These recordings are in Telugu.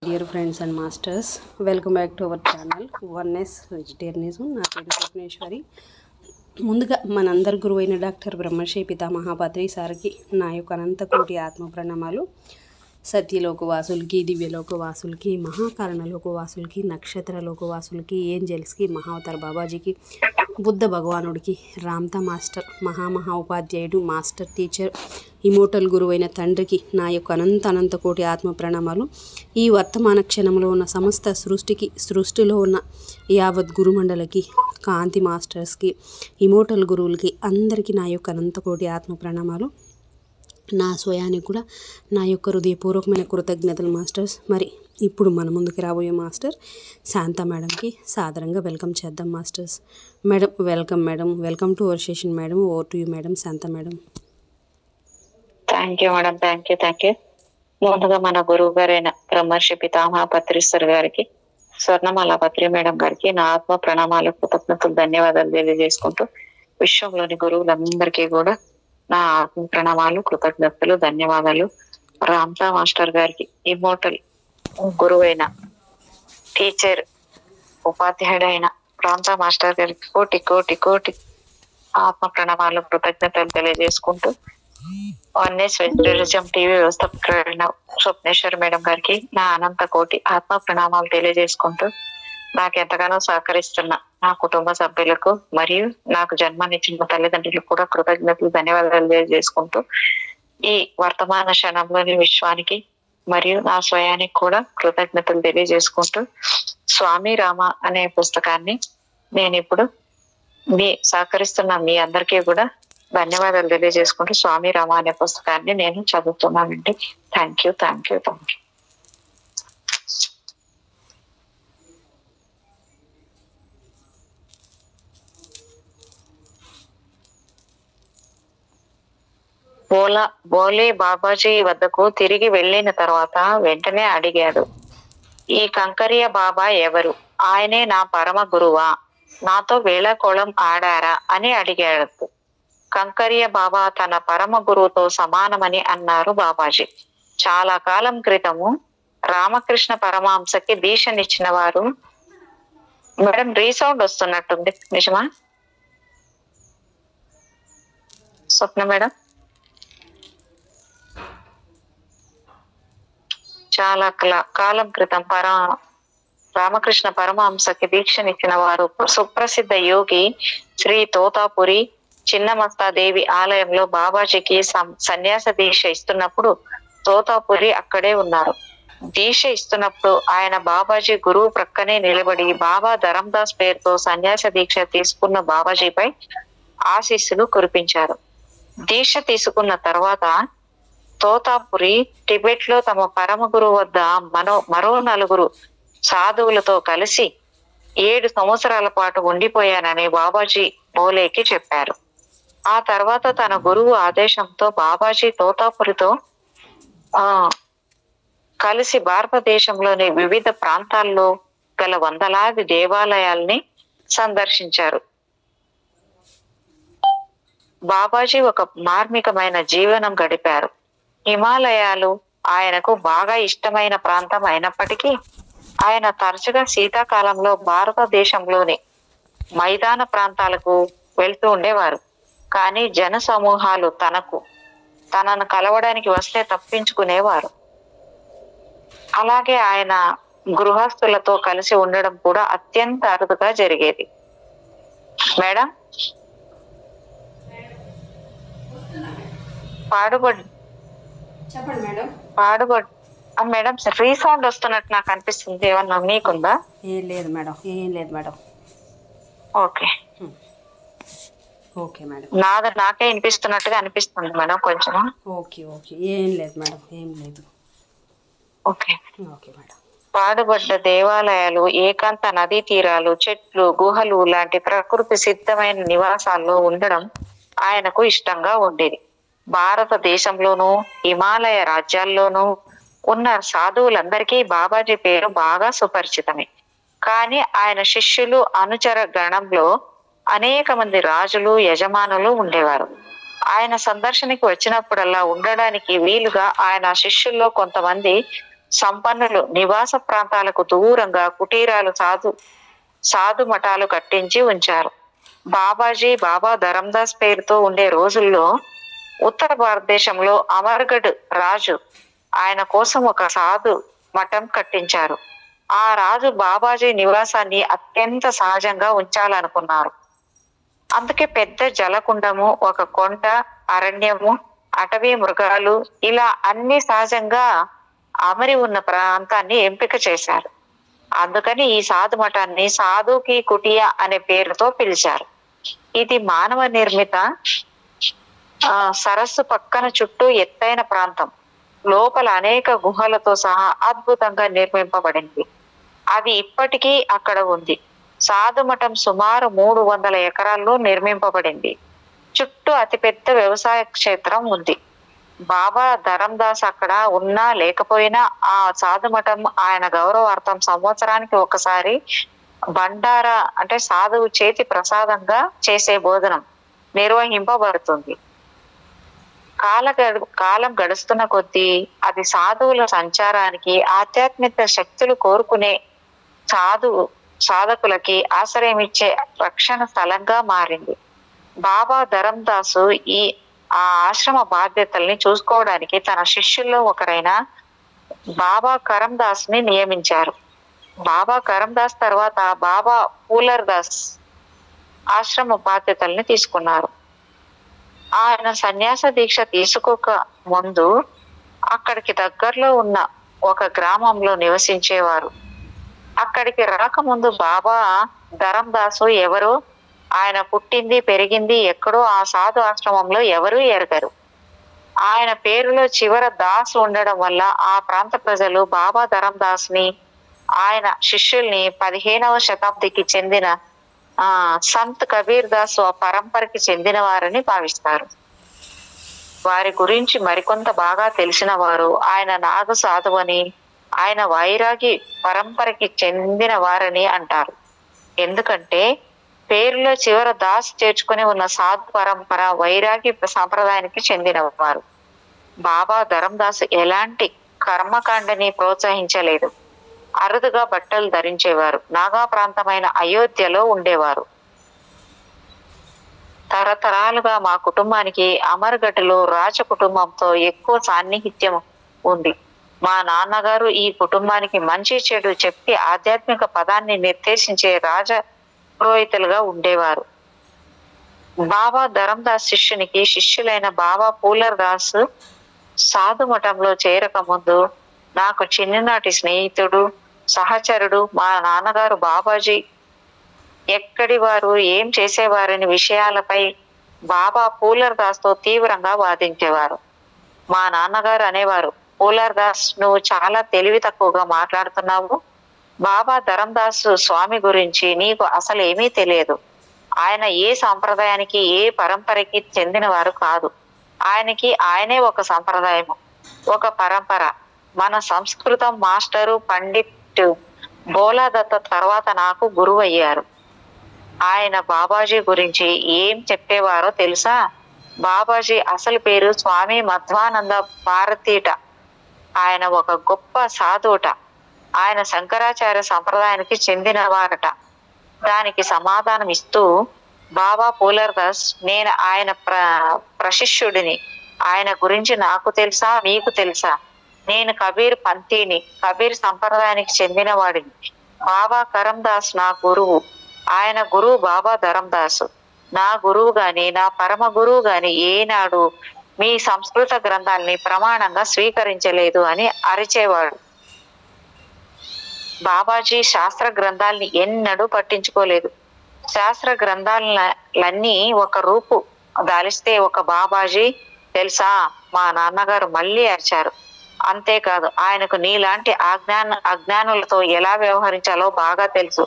Dear friends and masters, welcome back to our channel Oneness Vegetarianism. నా పేరు స్వప్నేశ్వరి. ముందుగా మనందరి గురువైన డాక్టర్ బ్రహ్మశ్రీ పితామహ పత్రి సార్కి నా యొక్క అనంత కోటి ఆత్మ ప్రణామాలు. సత్యలోకవాసులకి, దివ్యలోకవాసులకి, మహాకారణలోకవాసులకి, నక్షత్రలోకవాసులకి, ఏంజల్స్కి, మహావతార్ బాబాజీకి, బుద్ధ భగవానుడికి, రామ్తా మాస్టర్, మహా ఉపాధ్యాయుడు, మాస్టర్ టీచర్, ఇమోటల్ గురువైన తండ్రికి నా యొక్క అనంత కోటి ఆత్మ ప్రణామాలు. ఈ వర్తమాన క్షణంలో ఉన్న సమస్త సృష్టిలో ఉన్న యావత్ గురుమండలకి, కాంతి మాస్టర్స్కి, ఇమోటల్ గురువులకి అందరికీ నా యొక్క అనంత కోటి ఆత్మ ప్రణామాలు. నా స్వయానికి కూడా నా యొక్క హృదయపూర్వకమైన కృతజ్ఞతలు మాస్టర్స్. మరి ఇప్పుడు మన ముందుకు రాబోయే మాస్టర్ శాంత మేడంకి సాదరంగా వెల్కమ్ చేద్దాం masters. Madam welcome to our session madam. Over to you madam, Shanta madam. Thank you madam, thank you. ముందుగా మన గురువు గారైన బ్రహ్మర్షి పితామహ పత్రిశ్వర్ గారికి, స్వర్ణమాల పత్రి మేడం గారికి నా ఆత్మ ప్రణామాలు, కృతజ్ఞతలు, ధన్యవాదాలు తెలియజేసుకుంటూ విశ్వంలోని గురువులందరికీ కూడా నా ఆత్మ ప్రణామాలు, కృతజ్ఞతలు, ధన్యవాదాలు. రామ్తా మాస్టర్ గారికి, ఇమోటల్ గురువైన టీచర్, ఉపాధ్యాయుడైన రామ్తా మాస్టర్ గారికి కోటి కోటి కోటి ఆత్మ ప్రణామాలు, కృతజ్ఞతలు తెలియజేసుకుంటూ వన్నెస్ వెజిటేరియనిజం టీవీ వ్యవస్థాపకులైన స్వప్నేశ్వర్ మేడం గారికి నా అనంత కోటి ఆత్మ ప్రణామాలు తెలియజేసుకుంటూ నాకు ఎంతగానో సహకరిస్తున్న నా కుటుంబ సభ్యులకు మరియు నాకు జన్మనిచ్చిన తల్లిదండ్రులకు కూడా కృతజ్ఞతలు, ధన్యవాదాలు తెలియజేసుకుంటూ ఈ వర్తమాన క్షణంలోని విశ్వానికి మరియు నా స్వయానికి కూడా కృతజ్ఞతలు తెలియజేసుకుంటూ స్వామి రామ అనే పుస్తకాన్ని నేను ఇప్పుడు సహకరిస్తున్న మీ అందరికీ కూడా ధన్యవాదాలు తెలియజేసుకుంటూ స్వామి రామ అనే పుస్తకాన్ని నేను చదువుతున్నానండి. Thank you. బోలే బాబాజీ వద్దకు తిరిగి వెళ్ళిన తర్వాత వెంటనే అడిగాడు, ఈ కంకర్య బాబా ఎవరు? ఆయనే నా పరమ గురువా? నాతో వేళకోళం ఆడారా అని అడిగాడు. కంకర్య బాబా తన పరమ గురువుతో సమానమని అన్నారు బాబాజీ. చాలా కాలం క్రితము రామకృష్ణ పరమహంసకి దీక్షనిచ్చిన వారు. మేడం రీసౌండ్ వస్తున్నట్టుంది, నిజమా స్వప్న మేడం? చాలా కాలం క్రితం రామకృష్ణ పరమహంసకి దీక్షనిచ్చిన వారు సుప్రసిద్ధ యోగి శ్రీ తోతాపురి చిన్నమస్తాదేవి ఆలయంలో బాబాజీకి సన్యాస దీక్ష ఇస్తున్నప్పుడు తోతాపురి అక్కడే ఉన్నారు. దీక్ష ఇస్తున్నప్పుడు ఆయన బాబాజీ గురువు ప్రక్కనే నిలబడి బాబా ధరందాస్ పేరుతో సన్యాస దీక్ష తీసుకున్న బాబాజీపై ఆశీస్సులు కురిపించారు. దీక్ష తీసుకున్న తర్వాత తోతాపురి టిబెట్ లో తమ పరమ గురువు వద్ద మరో 4 సాధువులతో కలిసి 7 సంవత్సరాల పాటు ఉండిపోయానని బాబాజీ బోలేకి చెప్పారు. ఆ తర్వాత తన గురువు ఆదేశంతో బాబాజీ తోతాపురితో కలిసి భారతదేశంలోని వివిధ ప్రాంతాల్లో గల వందలాది దేవాలయాల్ని సందర్శించారు. బాబాజీ ఒక మార్మికమైన జీవనం గడిపారు. హిమాలయాలు ఆయనకు బాగా ఇష్టమైన ప్రాంతం అయినప్పటికీ ఆయన తరచుగా శీతాకాలంలో భారతదేశంలోని మైదాన ప్రాంతాలకు వెళ్తూ ఉండేవారు. కానీ జన సమూహాలు తనను కలవడానికి వస్తే తప్పించుకునేవారు. అలాగే ఆయన గృహస్థులతో కలిసి ఉండడం కూడా అత్యంత అరుదుగా జరిగేది. మేడం మేడం రీసౌండ్ వస్తున్నట్టు నాకు అనిపిస్తుంది, ఏమన్నా మీకుందా? ఏం లేదు మేడం. ఓకే మేడం, నాకే వినిపిస్తున్నట్టుగా అనిపిస్తుంది మేడం కొంచెం. ఓకే ఏం లేదు. Okay madam. పాడుబడ్డ దేవాలయాలు, ఏకాంత నదీ తీరాలు, చెట్లు, గుహలు లాంటి ప్రకృతి సిద్ధమైన నివాసాల్లో ఉండడం ఆయనకు ఇష్టంగా ఉండేది. భారతదేశంలోనూ హిమాలయ రాజ్యాల్లోనూ ఉన్న సాధువులందరికీ బాబాజీ పేరు బాగా సుపరిచితమే. కానీ ఆయన శిష్యులు, అనుచర గణంలో అనేక మంది రాజులు, యజమానులు ఉండేవారు. ఆయన సందర్శనకి వచ్చినప్పుడల్లా ఉండడానికి వీలుగా ఆయన శిష్యుల్లో కొంతమంది సంపన్నులు నివాస ప్రాంతాలకు దూరంగా కుటీరాలు సాధు మఠాలు కట్టించి ఉంచారు. బాబాజీ బాబా ధరందాస్ పేరుతో ఉండే రోజుల్లో ఉత్తర భారతదేశంలో అమర్గఢ్ రాజు ఆయన కోసం ఒక సాధు మఠం కట్టించారు. ఆ రాజు బాబాజీ నివాసాన్ని అత్యంత సహజంగా ఉంచాలనుకున్నారు. అందుకే పెద్ద జలకుండము, ఒక కొండ, అరణ్యము, అటవీ మృగాలు ఇలా అన్ని సహజంగా అమరి ఉన్న ప్రాంతాన్ని ఎంపిక చేశారు. అందుకని ఈ సాధు మఠాన్ని సాధుకి కుటియా అనే పేరుతో పిలిచారు. ఇది మానవ నిర్మిత సరస్సు పక్కన చుట్టూ ఎత్తైన ప్రాంతం. లోపల అనేక గుహలతో సహా అద్భుతంగా నిర్మింపబడింది. అది ఇప్పటికీ అక్కడ ఉంది. సాధు మఠం సుమారు 300 ఎకరాల్లో నిర్మింపబడింది. చుట్టూ అతిపెద్ద వ్యవసాయ క్షేత్రం ఉంది. బాబా ధరందాస్ అక్కడ ఉన్నా లేకపోయినా ఆ సాధు మఠం ఆయన గౌరవార్థం సంవత్సరానికి ఒకసారి బండారా అంటే సాధువు చేతి ప్రసాదంగా చేసే భోజనం నిర్వహింపబడుతుంది. కాలం గడుస్తున్న కొద్దీ అది సాధువుల సంచారానికి, ఆధ్యాత్మిక శక్తులు కోరుకునే సాధకులకి ఆశ్రయం ఇచ్చే రక్షణ స్థలంగా మారింది. బాబా ధరందాసు ఆ ఆశ్రమ బాధ్యతల్ని చూసుకోవడానికి తన శిష్యుల్లో ఒకరైన బాబా కరందాస్ ని నియమించారు. బాబా కరందాస్ తర్వాత బాబా పూలర్ దాస్ ఆశ్రమ బాధ్యతల్ని తీసుకున్నారు. ఆయన సన్యాస దీక్ష తీసుకోక ముందు అక్కడికి దగ్గరలో ఉన్న ఒక గ్రామంలో నివసించేవారు. అక్కడికి రాకముందు బాబా ధరందాసు ఎవరో, ఆయన పుట్టింది పెరిగింది ఎక్కడో ఆ సాధు ఆశ్రమంలో ఎవరూ ఎరగరు. ఆయన పేరులో చివర దాస్ ఉండడం వల్ల ఆ ప్రాంత ప్రజలు బాబా ధరందాస్ ని, ఆయన శిష్యుల్ని 15వ శతాబ్దికి చెందిన సంత్ కబీర్ దాస్ పరంపరకి చెందిన వారని భావిస్తారు. వారి గురించి మరికొంత బాగా తెలిసిన వారు ఆయన నాగ సాధువని, ఆయన వైరాగి పరంపరకి చెందిన వారని అంటారు. ఎందుకంటే పేరులో చివర దాస్ చేర్చుకుని ఉన్న సాధు పరంపర వైరాగి సాంప్రదాయానికి చెందినవారు. బాబా ధరందాస్ ఎలాంటి కర్మకాండని ప్రోత్సహించలేదు. అరుదుగా బట్టలు ధరించేవారు. నాగా ప్రాంతమైన అయోధ్యలో ఉండేవారు. తరతరాలుగా మా కుటుంబానికి అమర్గఢ్లో రాజ కుటుంబంతో ఎక్కువ సాన్నిహిత్యం ఉంది. మా నాన్నగారు ఈ కుటుంబానికి మంచి చెడు చెప్పి ఆధ్యాత్మిక పదాన్ని నిర్దేశించే రాజ పురోహితులుగా ఉండేవారు. బాబా ధరందాస్ శిష్యులైన బాబా పూలర్ దాస్ సాధు మఠంలో చేరక ముందు నాకు చిన్ననాటి స్నేహితుడు, సహచరుడు మా నాన్నగారు బాబాజీ ఎక్కడి వారు, ఏం చేసేవారని విషయాలపై బాబా పూలర్ దాస్ తో తీవ్రంగా వాదించేవారు. మా నాన్నగారు అనేవారు, పూలర్ దాస్, నువ్వు చాలా తెలివి తక్కువగా మాట్లాడుతున్నావు. బాబా ధరందాస్ స్వామి గురించి నీకు అసలు ఏమీ తెలియదు. ఆయన ఏ సాంప్రదాయానికి, ఏ పరంపరకి చెందినవారు కాదు. ఆయనే ఒక సంప్రదాయము, ఒక పరంపర. మన సంస్కృతం మాస్టరు పండిట్ బోలాదత్త తర్వాత నాకు గురువు అయ్యారు. ఆయన బాబాజీ గురించి ఏం చెప్పేవారో తెలుసా? బాబాజీ అసలు పేరు స్వామి మధ్వానంద భారతీట. ఆయన ఒక గొప్ప సాధువుట. ఆయన శంకరాచార్య సంప్రదాయానికి చెందినవారట. దానికి సమాధానం ఇస్తూ బాబా పూలర్ దాస్, నేను ఆయన ప్రశిష్యుడిని. ఆయన గురించి నాకు తెలుసా, మీకు తెలుసా? నేను కబీర్ పంథీని, కబీర్ సంప్రదాయానికి చెందిన వాడిని. బాబా కరందాస్ నా గురువు. ఆయన గురువు బాబా ధరందాసు. నా గురువు గాని, నా పరమ గురువు గాని ఏనాడు మీ సంస్కృత గ్రంథాలని ప్రమాణంగా స్వీకరించలేదు అని అరిచేవాడు. బాబాజీ శాస్త్ర గ్రంథాలని ఎన్నడూ పట్టించుకోలేదు. శాస్త్ర గ్రంథాలన్నీ ఒక రూపు దాలిస్తే ఒక బాబాజీ తెలుసా, మా నాన్నగారు మళ్ళీ అరిచారు. అంతేకాదు, ఆయనకు నీలాంటి అజ్ఞానులతో ఎలా వ్యవహరించాలో బాగా తెలుసు.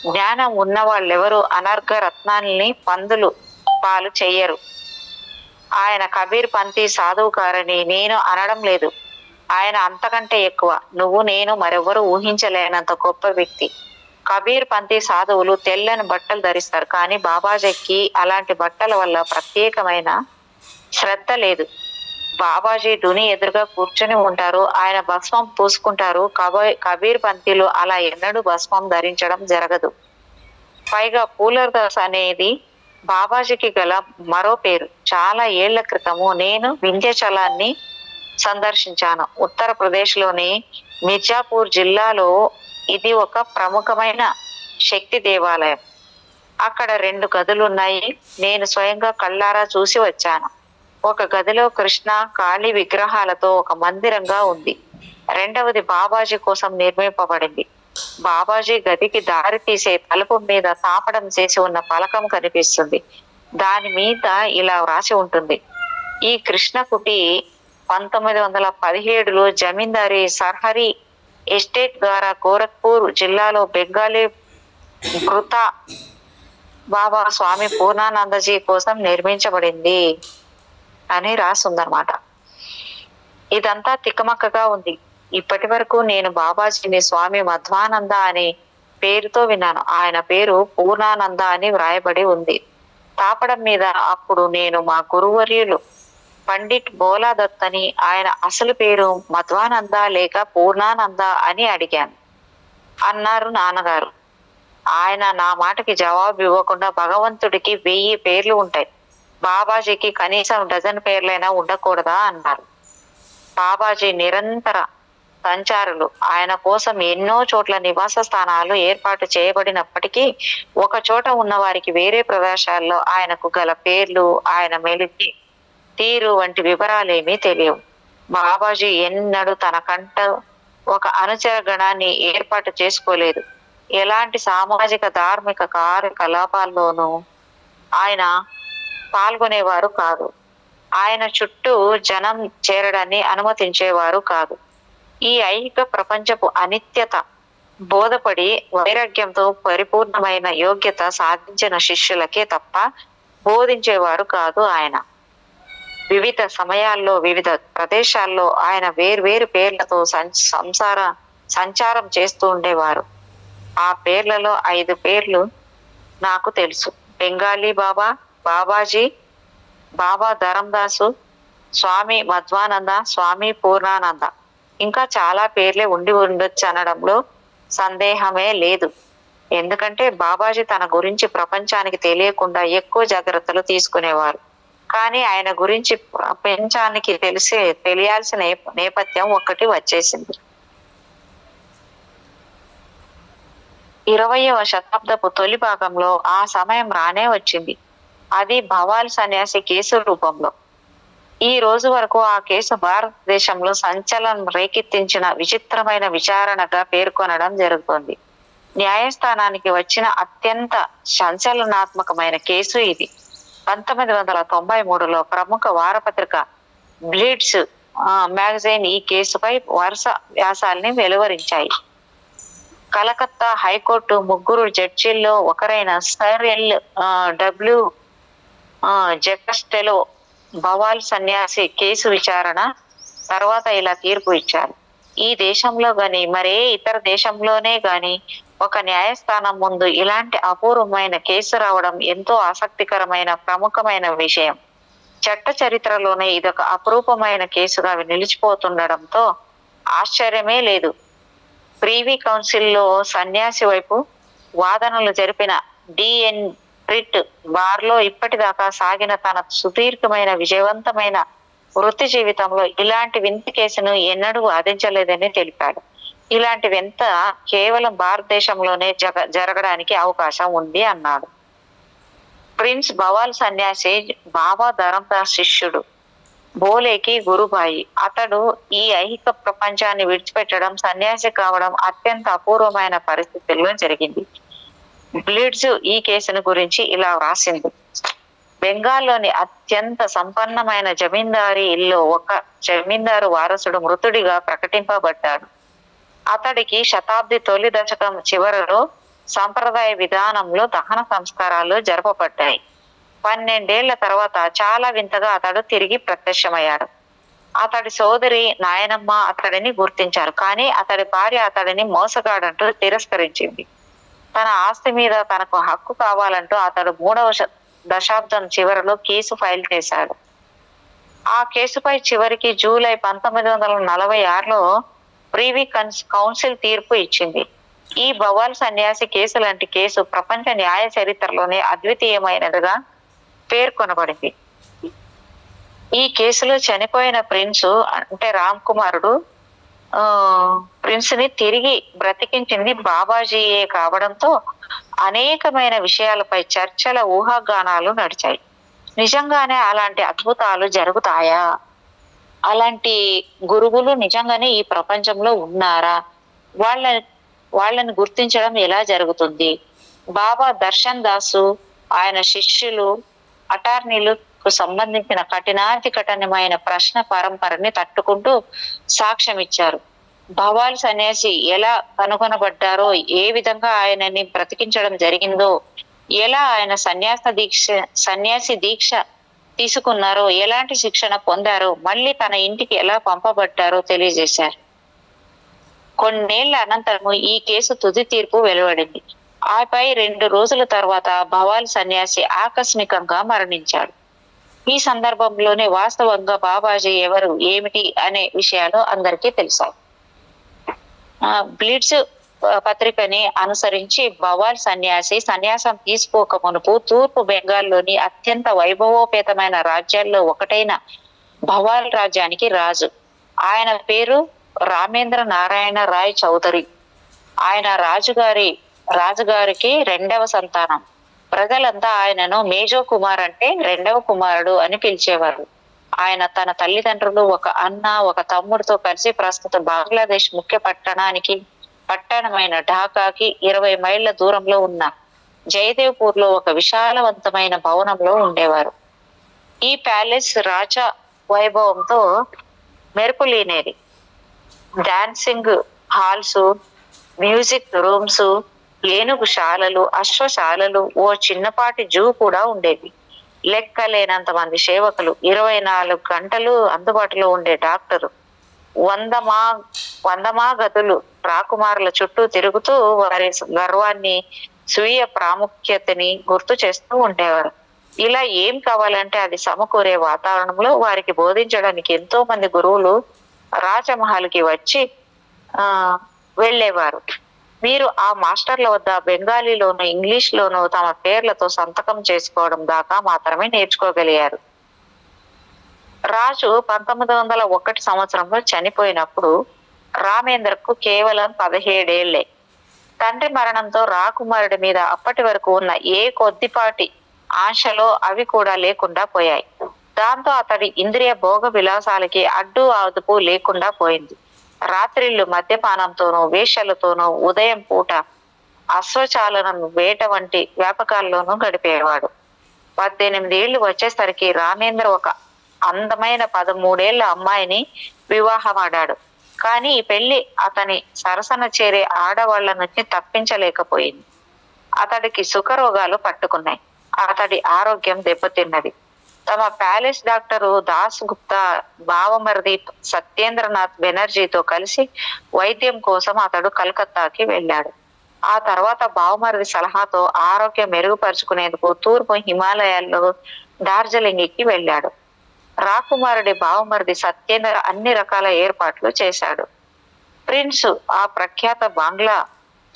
జ్ఞానం ఉన్న వాళ్ళెవరు అనర్ఘ రత్నాల్ని పందులు పాలు చెయ్యరు. ఆయన కబీర్ పంథీ సాధువు కారని నేను అనడం లేదు. ఆయన అంతకంటే ఎక్కువ. నువ్వు నేను మరెవరు ఊహించలేనంత గొప్ప వ్యక్తి. కబీర్ పంథీ సాధువులు తెల్లని బట్టలు ధరిస్తారు, కానీ బాబాజీకి అలాంటి బట్టల వల్ల ప్రత్యేకమైన శ్రద్ధ లేదు. బాబాజీ దుని ఎదురుగా కూర్చొని ఉంటారు. ఆయన భస్మం పూసుకుంటారు. కబీర్ పంతిలు అలా ఎన్నడూ భస్మం ధరించడం జరగదు. పైగా పూలర్ దాస్ అనేది బాబాజీకి గల మరో పేరు. చాలా ఏళ్ల క్రితము నేను వింధ్యచలాన్ని సందర్శించాను. ఉత్తరప్రదేశ్ లోని మిర్జాపూర్ జిల్లాలో ఇది ఒక ప్రముఖమైన శక్తి దేవాలయం. అక్కడ 2 గదులున్నాయి. నేను స్వయంగా కళ్ళారా చూసి వచ్చాను. ఒక గదిలో కృష్ణ కాళీ విగ్రహాలతో ఒక మందిరంగా ఉంది. రెండవది బాబాజీ కోసం నిర్మింపబడింది. బాబాజీ గదికి దారి తీసే తలుపు మీద తాపడం చేసి ఉన్న పలకం కనిపిస్తుంది. దాని మీద ఇలా వ్రాసి ఉంటుంది: ఈ కృష్ణ కుటి 1917లో జమీందారీ సర్హరీ ఎస్టేట్ ద్వారా గోరఖ్పూర్ జిల్లాలో బెంగాలీ భృత బాబా స్వామి పూర్ణానందజీ కోసం నిర్మించబడింది అని రాసుందనమాట. ఇదంతా తికమక్కగా ఉంది. ఇప్పటి వరకు నేను బాబాజీని స్వామి మధ్వానంద అనే పేరుతో విన్నాను. ఆయన పేరు పూర్ణానంద అని వ్రాయబడి ఉంది తాపడం మీద. అప్పుడు నేను మా గురువర్యులు పండిట్ బోలా దత్ అని, ఆయన అసలు పేరు మధ్వానంద లేక పూర్ణానంద అని అడిగాను. అన్నారు నాన్నగారు. ఆయన నా మాటకి జవాబు ఇవ్వకుండా, భగవంతుడికి 1000 పేర్లు ఉంటాయి, బాబాజీకి కనీసం 12 పేర్లైనా ఉండకూడదా అన్నారు. బాబాజీ నిరంతర సంచారులు. ఆయన కోసం ఎన్నో చోట్ల నివాస స్థానాలు ఏర్పాటు చేయబడినప్పటికీ ఒక చోట ఉన్న వారికి వేరే ప్రదేశాల్లో ఆయనకు గల పేర్లు, ఆయన మెలికి తీరు వంటి వివరాలేమీ తెలియవు. బాబాజీ ఎన్నడూ తన కంట ఒక అనుచర గణాన్ని ఏర్పాటు చేసుకోలేదు. ఎలాంటి సామాజిక ధార్మిక కార్యకలాపాల్లోనూ ఆయన పాల్గొనేవారు కాదు. ఆయన చుట్టూ జనం చేరడాన్ని అనుమతించేవారు కాదు. ఈ ఐహిక ప్రపంచపు అనిత్యత బోధపడి వైరాగ్యంతో పరిపూర్ణమైన యోగ్యత సాధించిన శిష్యులకే తప్ప బోధించేవారు కాదు ఆయన. వివిధ సమయాల్లో వివిధ ప్రదేశాల్లో ఆయన వేర్వేరు పేర్లతో సంచారం చేస్తూ ఉండేవారు. ఆ పేర్లలో 5 పేర్లు నాకు తెలుసు: బెంగాలీ బాబా, బాబాజీ, బాబా ధరందాసు, స్వామి మధ్వానంద, స్వామి పూర్ణానంద. ఇంకా చాలా పేర్లే ఉండి ఉండొచ్చు అనడంలో సందేహమే లేదు. ఎందుకంటే బాబాజీ తన గురించి ప్రపంచానికి తెలియకుండా ఎక్కువ జాగ్రత్తలు తీసుకునేవారు. కానీ ఆయన గురించి ప్రపంచానికి తెలియాల్సిన నేపథ్యం ఒక్కటి వచ్చేసింది. 20వ శతాబ్దపు తొలి భాగంలో ఆ సమయం రానే వచ్చింది. అది భవాల్ సన్యాసి కేసు రూపంలో. ఈ రోజు వరకు ఆ కేసు భారతదేశంలో సంచలనం రేకెత్తించిన విచిత్రమైన విచారణగా పేర్కొనడం జరుగుతోంది. న్యాయస్థానానికి వచ్చిన అత్యంత సంచలనాత్మకమైన కేసు ఇది. 1993లో ప్రముఖ వారపత్రిక బ్లీడ్స్ మ్యాగజైన్ ఈ కేసుపై వరుస వ్యాసాల్ని వెలువరించాయి. కలకత్తా హైకోర్టు 3 జడ్జీల్లో ఒకరైన సర్ ఎల్.డబ్ల్యూ. జెకస్టెలో భవాల్ సన్యాసి కేసు విచారణ తర్వాత ఇలా తీర్పు ఇచ్చారు: ఈ దేశంలో గాని మరే ఇతర దేశంలోనే గాని ఒక న్యాయస్థానం ముందు ఇలాంటి అపూర్వమైన కేసు రావడం ఎంతో ఆసక్తికరమైన ప్రముఖమైన విషయం. చట్ట చరిత్రలోనే ఇదొక అపురూపమైన కేసుగా నిలిచిపోతుండడంతో ఆశ్చర్యమే లేదు. ప్రీవీ కౌన్సిల్లో సన్యాసి వైపు వాదనలు జరిపిన డిఎన్ ప్రిట్ బార్లో ఇప్పటిదాకా సాగిన తన సుదీర్ఘమైన విజయవంతమైన వృత్తి జీవితంలో ఇలాంటి వింత కేసును ఎన్నడూ వాదించలేదని తెలిపాడు. ఇలాంటి వింత కేవలం భారతదేశంలోనే జరగడానికి అవకాశం ఉంది అన్నాడు. ప్రిన్స్ భవాల్ సన్యాసి బాబా ధరందాస్ శిష్యుడు, బోలేకి గురుబాయి. అతడు ఈ ఐహిక ప్రపంచాన్ని విడిచిపెట్టడం, సన్యాసి కావడం అత్యంత అపూర్వమైన పరిస్థితుల్లో జరిగింది. బ్లీడ్స్ ఈ కేసును గురించి ఇలా వ్రాసింది: బెంగాల్లోని అత్యంత సంపన్నమైన జమీందారీ ఇల్లు ఒక జమీందారు వారసుడు మృతుడిగా ప్రకటింపబడ్డాడు. అతడికి శతాబ్ది తొలి దశకం చివరలో సంప్రదాయ విధానంలో దహన సంస్కారాలు జరపబడ్డాయి. 12 ఏళ్ల తర్వాత చాలా వింతగా అతడు తిరిగి ప్రత్యక్షమయ్యాడు. అతడి సోదరి నాయనమ్మ అతడిని గుర్తించారు. కానీ అతడి భార్య అతడిని మోసగాడంటూ తిరస్కరించింది. తన ఆస్తి మీద తనకు హక్కు కావాలంటూ అతడు 3వ దశాబ్దం చివరలో కేసు ఫైల్ చేశాడు. ఆ కేసుపై చివరికి జూలై 1946లో ప్రీవీ కౌన్సిల్ తీర్పు ఇచ్చింది. ఈ బవాల్ సన్యాసి కేసు లాంటి కేసు ప్రపంచ న్యాయ చరిత్రలోనే అద్వితీయమైనదిగా పేర్కొనబడింది. ఈ కేసులో చనిపోయిన ప్రిన్స్ అంటే రామ్ కుమారుడు ప్రిన్స్ ని తిరిగి బ్రతికించింది బాబాజీయే కావడంతో అనేకమైన విషయాలపై చర్చల ఊహాగానాలు నడిచాయి. నిజంగానే అలాంటి అద్భుతాలు జరుగుతాయా? అలాంటి గురువులు నిజంగానే ఈ ప్రపంచంలో ఉన్నారా? వాళ్ళని గుర్తించడం ఎలా జరుగుతుంది? బాబా దర్శన్ దాసు ఆయన శిష్యులు అటార్నీలకు సంబంధించిన కఠినాతి కఠినమైన ప్రశ్న పరంపరని తట్టుకుంటూ సాక్ష్యం ఇచ్చారు. భవాల్ సన్యాసి ఎలా కనుగొనబడ్డారో, ఏ విధంగా ఆయనని బ్రతికించడం జరిగిందో, ఎలా ఆయన సన్యాసి దీక్ష తీసుకున్నారో, ఎలాంటి శిక్షణ పొందారో, మళ్ళీ తన ఇంటికి ఎలా పంపబడ్డారో తెలియజేశారు. కొన్నేళ్ల అనంతరము ఈ కేసు తుది తీర్పు వెలువడింది. ఆపై 2 రోజుల తర్వాత భవాల్ సన్యాసి ఆకస్మికంగా మరణించాడు. ఈ సందర్భంలోనే వాస్తవంగా బాబాజీ ఎవరు, ఏమిటి అనే విషయాలు అందరికీ తెలిసాయి. బ్లిట్జ్ పత్రికని అనుసరించి భవాల్ సన్యాసి సన్యాసం తీసుకోక మునుపు తూర్పు బెంగాల్లోని అత్యంత వైభవోపేతమైన రాజ్యాల్లో ఒకటైన భవాల్ రాజ్యానికి రాజు. ఆయన పేరు రామేంద్ర నారాయణ రాయ్ చౌదరి. ఆయన రాజుగారికి 2వ సంతానం. ప్రజలంతా ఆయనను మేజో కుమార్ అంటే 2వ కుమారుడు అని పిలిచేవారు. ఆయన తన తల్లిదండ్రులు, ఒక అన్న, ఒక తమ్ముడితో కలిసి ప్రస్తుత బంగ్లాదేశ్ ముఖ్య పట్టణమైన ఢాకాకి 20 మైళ్ళ దూరంలో ఉన్న జయదేవ్పూర్ లో ఒక విశాలవంతమైన భవనంలో ఉండేవారు. ఈ ప్యాలెస్ రాజా వైభవంతో మెరుపులీనేది. డాన్సింగ్ హాల్స్, మ్యూజిక్ రూమ్స్, ఏనుగు శాలలు, అశ్వశాలలు, ఓ చిన్నపాటి జూ కూడా ఉండేవి. లెక్కలేనంత మంది సేవకులు, 24 గంటలు అందుబాటులో ఉండే డాక్టరు, వందమా గదులు రాకుమారుల చుట్టూ తిరుగుతూ వారి గర్వాన్ని, స్వీయ ప్రాముఖ్యతని గుర్తు చేస్తూ ఉండేవారు. ఇలా ఏం కావాలంటే అది సమకూరే వాతావరణంలో వారికి బోధించడానికి ఎంతో మంది గురువులు రాజమహల్కి వచ్చి వెళ్ళేవారు. మీరు ఆ మాస్టర్ల వద్ద బెంగాలీలోను, ఇంగ్లీష్ లోను తమ పేర్లతో సంతకం చేసుకోవడం దాకా మాత్రమే నేర్చుకోగలిగారు. రాజు 1901 సంవత్సరంలో చనిపోయినప్పుడు రామేంద్రకు కేవలం 17 ఏళ్లే. తండ్రి మరణంతో రాకుమారుడి మీద అప్పటి వరకు ఉన్న ఏ కొద్దిపాటి ఆశలో అవి కూడా లేకుండా పోయాయి. దాంతో అతడి ఇంద్రియ భోగ విలాసాలకి అడ్డు అదుపు లేకుండా పోయింది. రాత్రిళ్ళు మద్యపానంతోనూ, వేశ్యలతోనూ, ఉదయం పూట అశ్వచాలనం, వేట వంటి వ్యాపకాల్లోనూ గడిపేవాడు. 18 ఏళ్లు వచ్చేసరికి రామేంద్ర ఒక అందమైన 13 ఏళ్ల అమ్మాయిని వివాహమాడాడు. కానీ ఈ పెళ్లి అతని సరసన చేరే ఆడవాళ్ల నుంచి తప్పించలేకపోయింది. అతడికి సుఖరోగాలు పట్టుకున్నాయి. అతడి ఆరోగ్యం దెబ్బతిన్నది. తమ ప్యాలెస్ డాక్టరు దాస్ గుప్తా బావమరిది సత్యేంద్రనాథ్ బెనర్జీతో కలిసి వైద్యం కోసం అతడు కలకత్తాకి వెళ్ళాడు. ఆ తర్వాత బావమరిది సలహాతో ఆరోగ్యం మెరుగుపరుచుకునేందుకు తూర్పు హిమాలయాల్లో డార్జిలింగ్కి వెళ్ళాడు. రాకుమారుడి బావమరిది సత్యేంద్ర అన్ని రకాల ఏర్పాట్లు చేశాడు. ప్రిన్స్ ఆ ప్రఖ్యాత బంగ్లా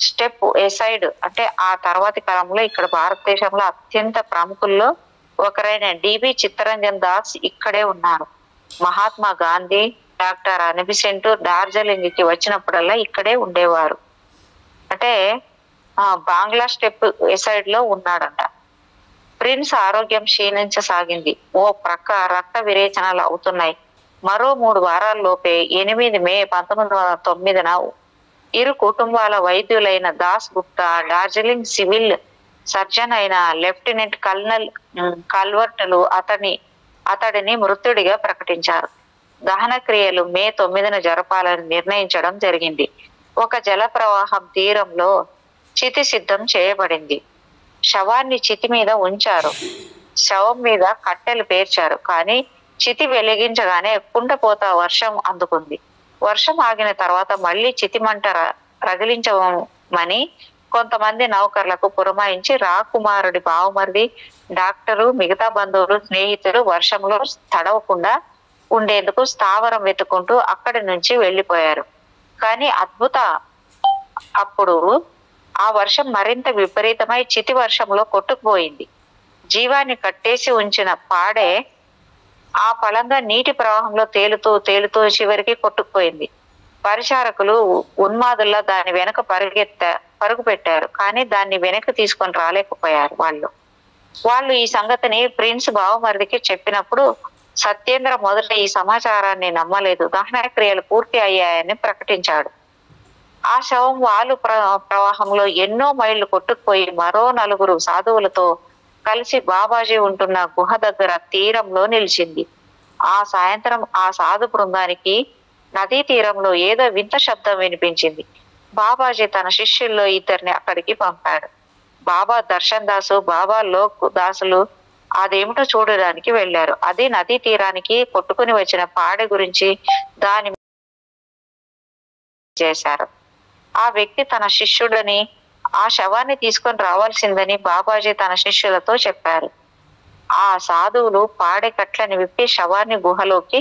స్టెప్ ఎసైడ్ అంటే ఆ తర్వాతి కాలంలో ఇక్కడ భారతదేశంలో అత్యంత ప్రముఖుల్లో ఒకరైన డిబి చిత్తరంజన్ దాస్ ఇక్కడే ఉన్నారు. మహాత్మా గాంధీ, డాక్టర్ అనిబిసెంట్ డార్జిలింగ్ కి వచ్చినప్పుడల్లా ఇక్కడే ఉండేవారు. అంటే బాంగ్లా స్టెప్ ఎసైడ్ లో ఉన్నాడంట. ప్రిన్స్ ఆరోగ్యం క్షీణించసాగింది. ఓ ప్రక్క రక్త విరేచనాలు అవుతున్నాయి. మరో 3 వారాల్లోపే 8 మే 1909 ఇరు కుటుంబాల వైద్యులైన దాస్ గుప్తా, డార్జిలింగ్ సివిల్ సర్జన్ అయిన లెఫ్టినెంట్ కల్నల్ కల్వర్ట్లు అతడిని మృతుడిగా ప్రకటించారు. దహన క్రియలు మే 9 జరపాలని నిర్ణయించడం జరిగింది. ఒక జల ప్రవాహం తీరంలో చితి సిద్ధం చేయబడింది. శవాన్ని చితి మీద ఉంచారు. శవం మీద కట్టెలు పేర్చారు. కానీ చితి వెలిగించగానే కుండపోత వర్షం అందుకుంది. వర్షం ఆగిన తర్వాత మళ్ళీ చితిమంట రగిలించమని కొంతమంది నౌకర్లకు పురమాయించి రాకుమారుడి బావమరిది, డాక్టరు, మిగతా బంధువులు, స్నేహితులు వర్షంలో తడవకుండా ఉండేందుకు స్థావరం వెతుకుంటూ అక్కడి నుంచి వెళ్లిపోయారు. కానీ అప్పుడు ఆ వర్షం మరింత విపరీతమై చితి వర్షంలో కొట్టుకుపోయింది. జీవాన్ని కట్టేసి ఉంచిన పాడే ఆ ఫలంగా నీటి ప్రవాహంలో తేలుతూ తేలుతూ చివరికి కొట్టుకుపోయింది. పరిచారకులు ఉన్మాదుల్లా దాని వెనక పరుగు పెట్టారు. కానీ దాన్ని వెనక్కి తీసుకొని రాలేకపోయారు. వాళ్ళు ఈ సంగతిని ప్రిన్స్ బావమరిదికి చెప్పినప్పుడు సత్యేంద్ర మొదట ఈ సమాచారాన్ని నమ్మలేదు. దహన క్రియలు పూర్తి అయ్యాయని ప్రకటించాడు. ఆ శవం వాలు ప్రవాహంలో ఎన్నో మైళ్లు కొట్టుకుపోయి మరో 4 సాధువులతో కలిసి బాబాజీ ఉంటున్న గుహ దగ్గర తీరంలో నిలిచింది. ఆ సాయంత్రం ఆ సాధు బృందానికి నదీ తీరంలో ఏదో వింత శబ్దం వినిపించింది. బాబాజీ తన శిష్యుల్లో 2 అక్కడికి పంపాడు. బాబా దర్శన్ దాసు, బాబా లోక్ దాసులు అదేమిటో చూడడానికి వెళ్లారు. అది నదీ తీరానికి కొట్టుకుని వచ్చిన పాడె గురించి దాని చేశారు. ఆ వ్యక్తి తన శిష్యుడని, ఆ శవాన్ని తీసుకొని రావాల్సిందని బాబాజీ తన శిష్యులతో చెప్పారు. ఆ సాధువులు పాడె కట్లని విప్పి శవాన్ని గుహలోకి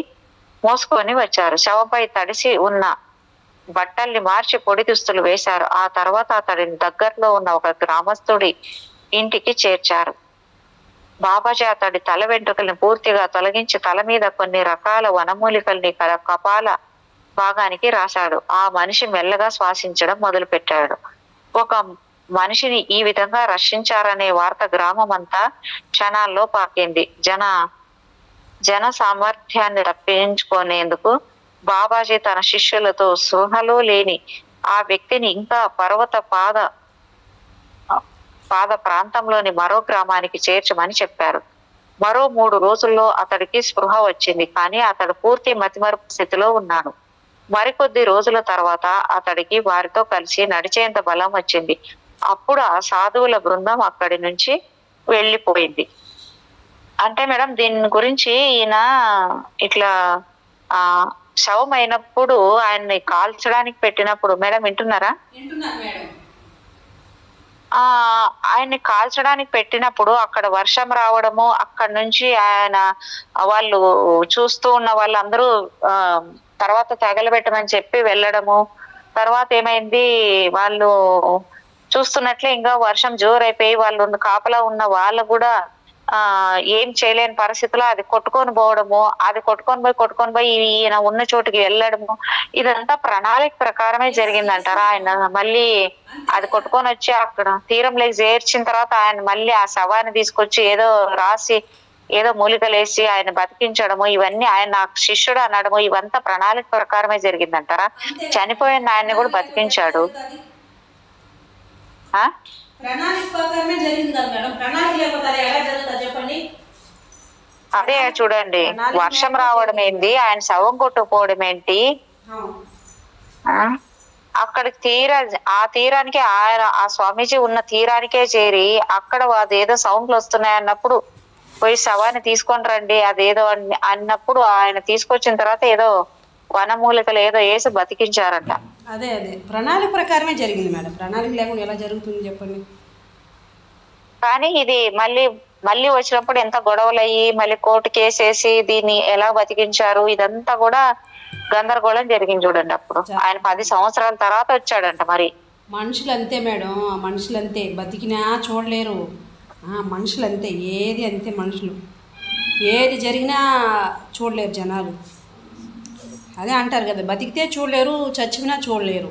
మోసుకొని వచ్చారు. శవంపై తడిసి ఉన్న బట్టల్ని మార్చి పొడి దుస్తులు వేశారు. ఆ తర్వాత అతడిని దగ్గరలో ఉన్న ఒక గ్రామస్తుడి ఇంటికి చేర్చారు. బాబాజీ అతడి తల వెంట్రుకల్ని పూర్తిగా తొలగించి తల మీద కొన్ని రకాల వనమూలికల్ని కపాల భాగానికి రాశాడు. ఆ మనిషి మెల్లగా శ్వాసించడం మొదలు పెట్టాడు. ఒక మనిషిని ఈ విధంగా రక్షించారనే వార్త గ్రామం అంతా క్షణాల్లో పాకింది. జన సామర్థ్యాన్ని రప్పించుకునేందుకు బాబాజీ తన శిష్యులతో సృహలో లేని ఆ వ్యక్తిని ఇంకా పర్వత పాద ప్రాంతంలోని మరో గ్రామానికి చేర్చమని చెప్పారు. మరో 3 రోజుల్లో అతడికి స్పృహ వచ్చింది. కానీ అతడు పూర్తి మతిమరుపు స్థితిలో ఉన్నాడు. మరికొద్ది రోజుల తర్వాత అతడికి వారితో కలిసి నడిచేంత బలం వచ్చింది. అప్పుడు ఆ సాధువుల బృందం అక్కడి నుంచి వెళ్ళిపోయింది. అంటే మేడం దీని గురించి ఈయన ఇట్లా శవం అయినప్పుడు ఆయన్ని కాల్చడానికి పెట్టినప్పుడు, మేడం వింటున్నారా? ఆయన్ని కాల్చడానికి పెట్టినప్పుడు అక్కడ వర్షం రావడము, అక్కడ నుంచి వాళ్ళు చూస్తూ ఉన్న వాళ్ళందరూ తర్వాత తగలబెట్టమని చెప్పి వెళ్ళడము. తర్వాత ఏమైంది, వాళ్ళు చూస్తున్నట్లే ఇంకా వర్షం జోరైపోయి వాళ్ళు కాపలా ఉన్న వాళ్ళు కూడా ఏం చేయలేని పరిస్థితిలో అది కొట్టుకొని పోవడము, అది కొట్టుకొని పోయి ఈయన ఉన్న చోటుకి వెళ్ళడము, ఇదంతా ప్రణాళిక ప్రకారమే జరిగిందంటారా? ఆయన మళ్ళీ అది కొట్టుకొని వచ్చి అక్కడ తీరంలోకి చేర్చిన తర్వాత ఆయన మళ్ళీ ఆ శవాన్ని తీసుకొచ్చి ఏదో రాసి ఏదో మూలికలేసి ఆయన బతికించడము, ఇవన్నీ ఆయన నాకు శిష్యుడు అనడము, ఇవంతా ప్రణాళిక ప్రకారమే జరిగిందంటారా? చనిపోయిన ఆయన్ని కూడా బతికించాడు. అదే చూడండి, వర్షం రావడం ఏంటి, ఆయన శవం కొట్టుకుపోవడం ఏంటి, అక్కడికి ఆ తీరానికి ఆయన ఆ స్వామీజీ ఉన్న తీరానికే చేరి అక్కడ అదేదో సౌండ్లు వస్తున్నాయి అన్నప్పుడు పోయి శవాన్ని తీసుకొని రండి అదేదో అన్నప్పుడు ఆయన తీసుకొచ్చిన తర్వాత ఏదో వనమూలికలు ఏదో వేసి బతికించారంట. అదే ప్రణాళిక ప్రకారమే జరిగింది మేడం. ప్రణాళిక లేకుండా ఎలా జరుగుతుంది చెప్పండి? కానీ ఇది మళ్ళీ వచ్చినప్పుడు ఎంత గొడవలు అయ్యి మళ్ళీ కోర్టు కేసేసి దీన్ని ఎలా బతికించారు, ఇదంతా కూడా గందరగోళం జరిగింది చూడండి. అప్పుడు ఆయన 10 సంవత్సరాల తర్వాత వచ్చాడంట. మరి మనుషులు అంతే మేడం, మనుషులు అంతే, బతికినా చూడలేరు. మనుషులు అంతే, ఏది అంతే, మనుషులు ఏది జరిగినా చూడలేరు జనాలు. అదే అంటారు కదా, బతికితే చూడలేరు, చచ్చిపోయినా చూడలేరు.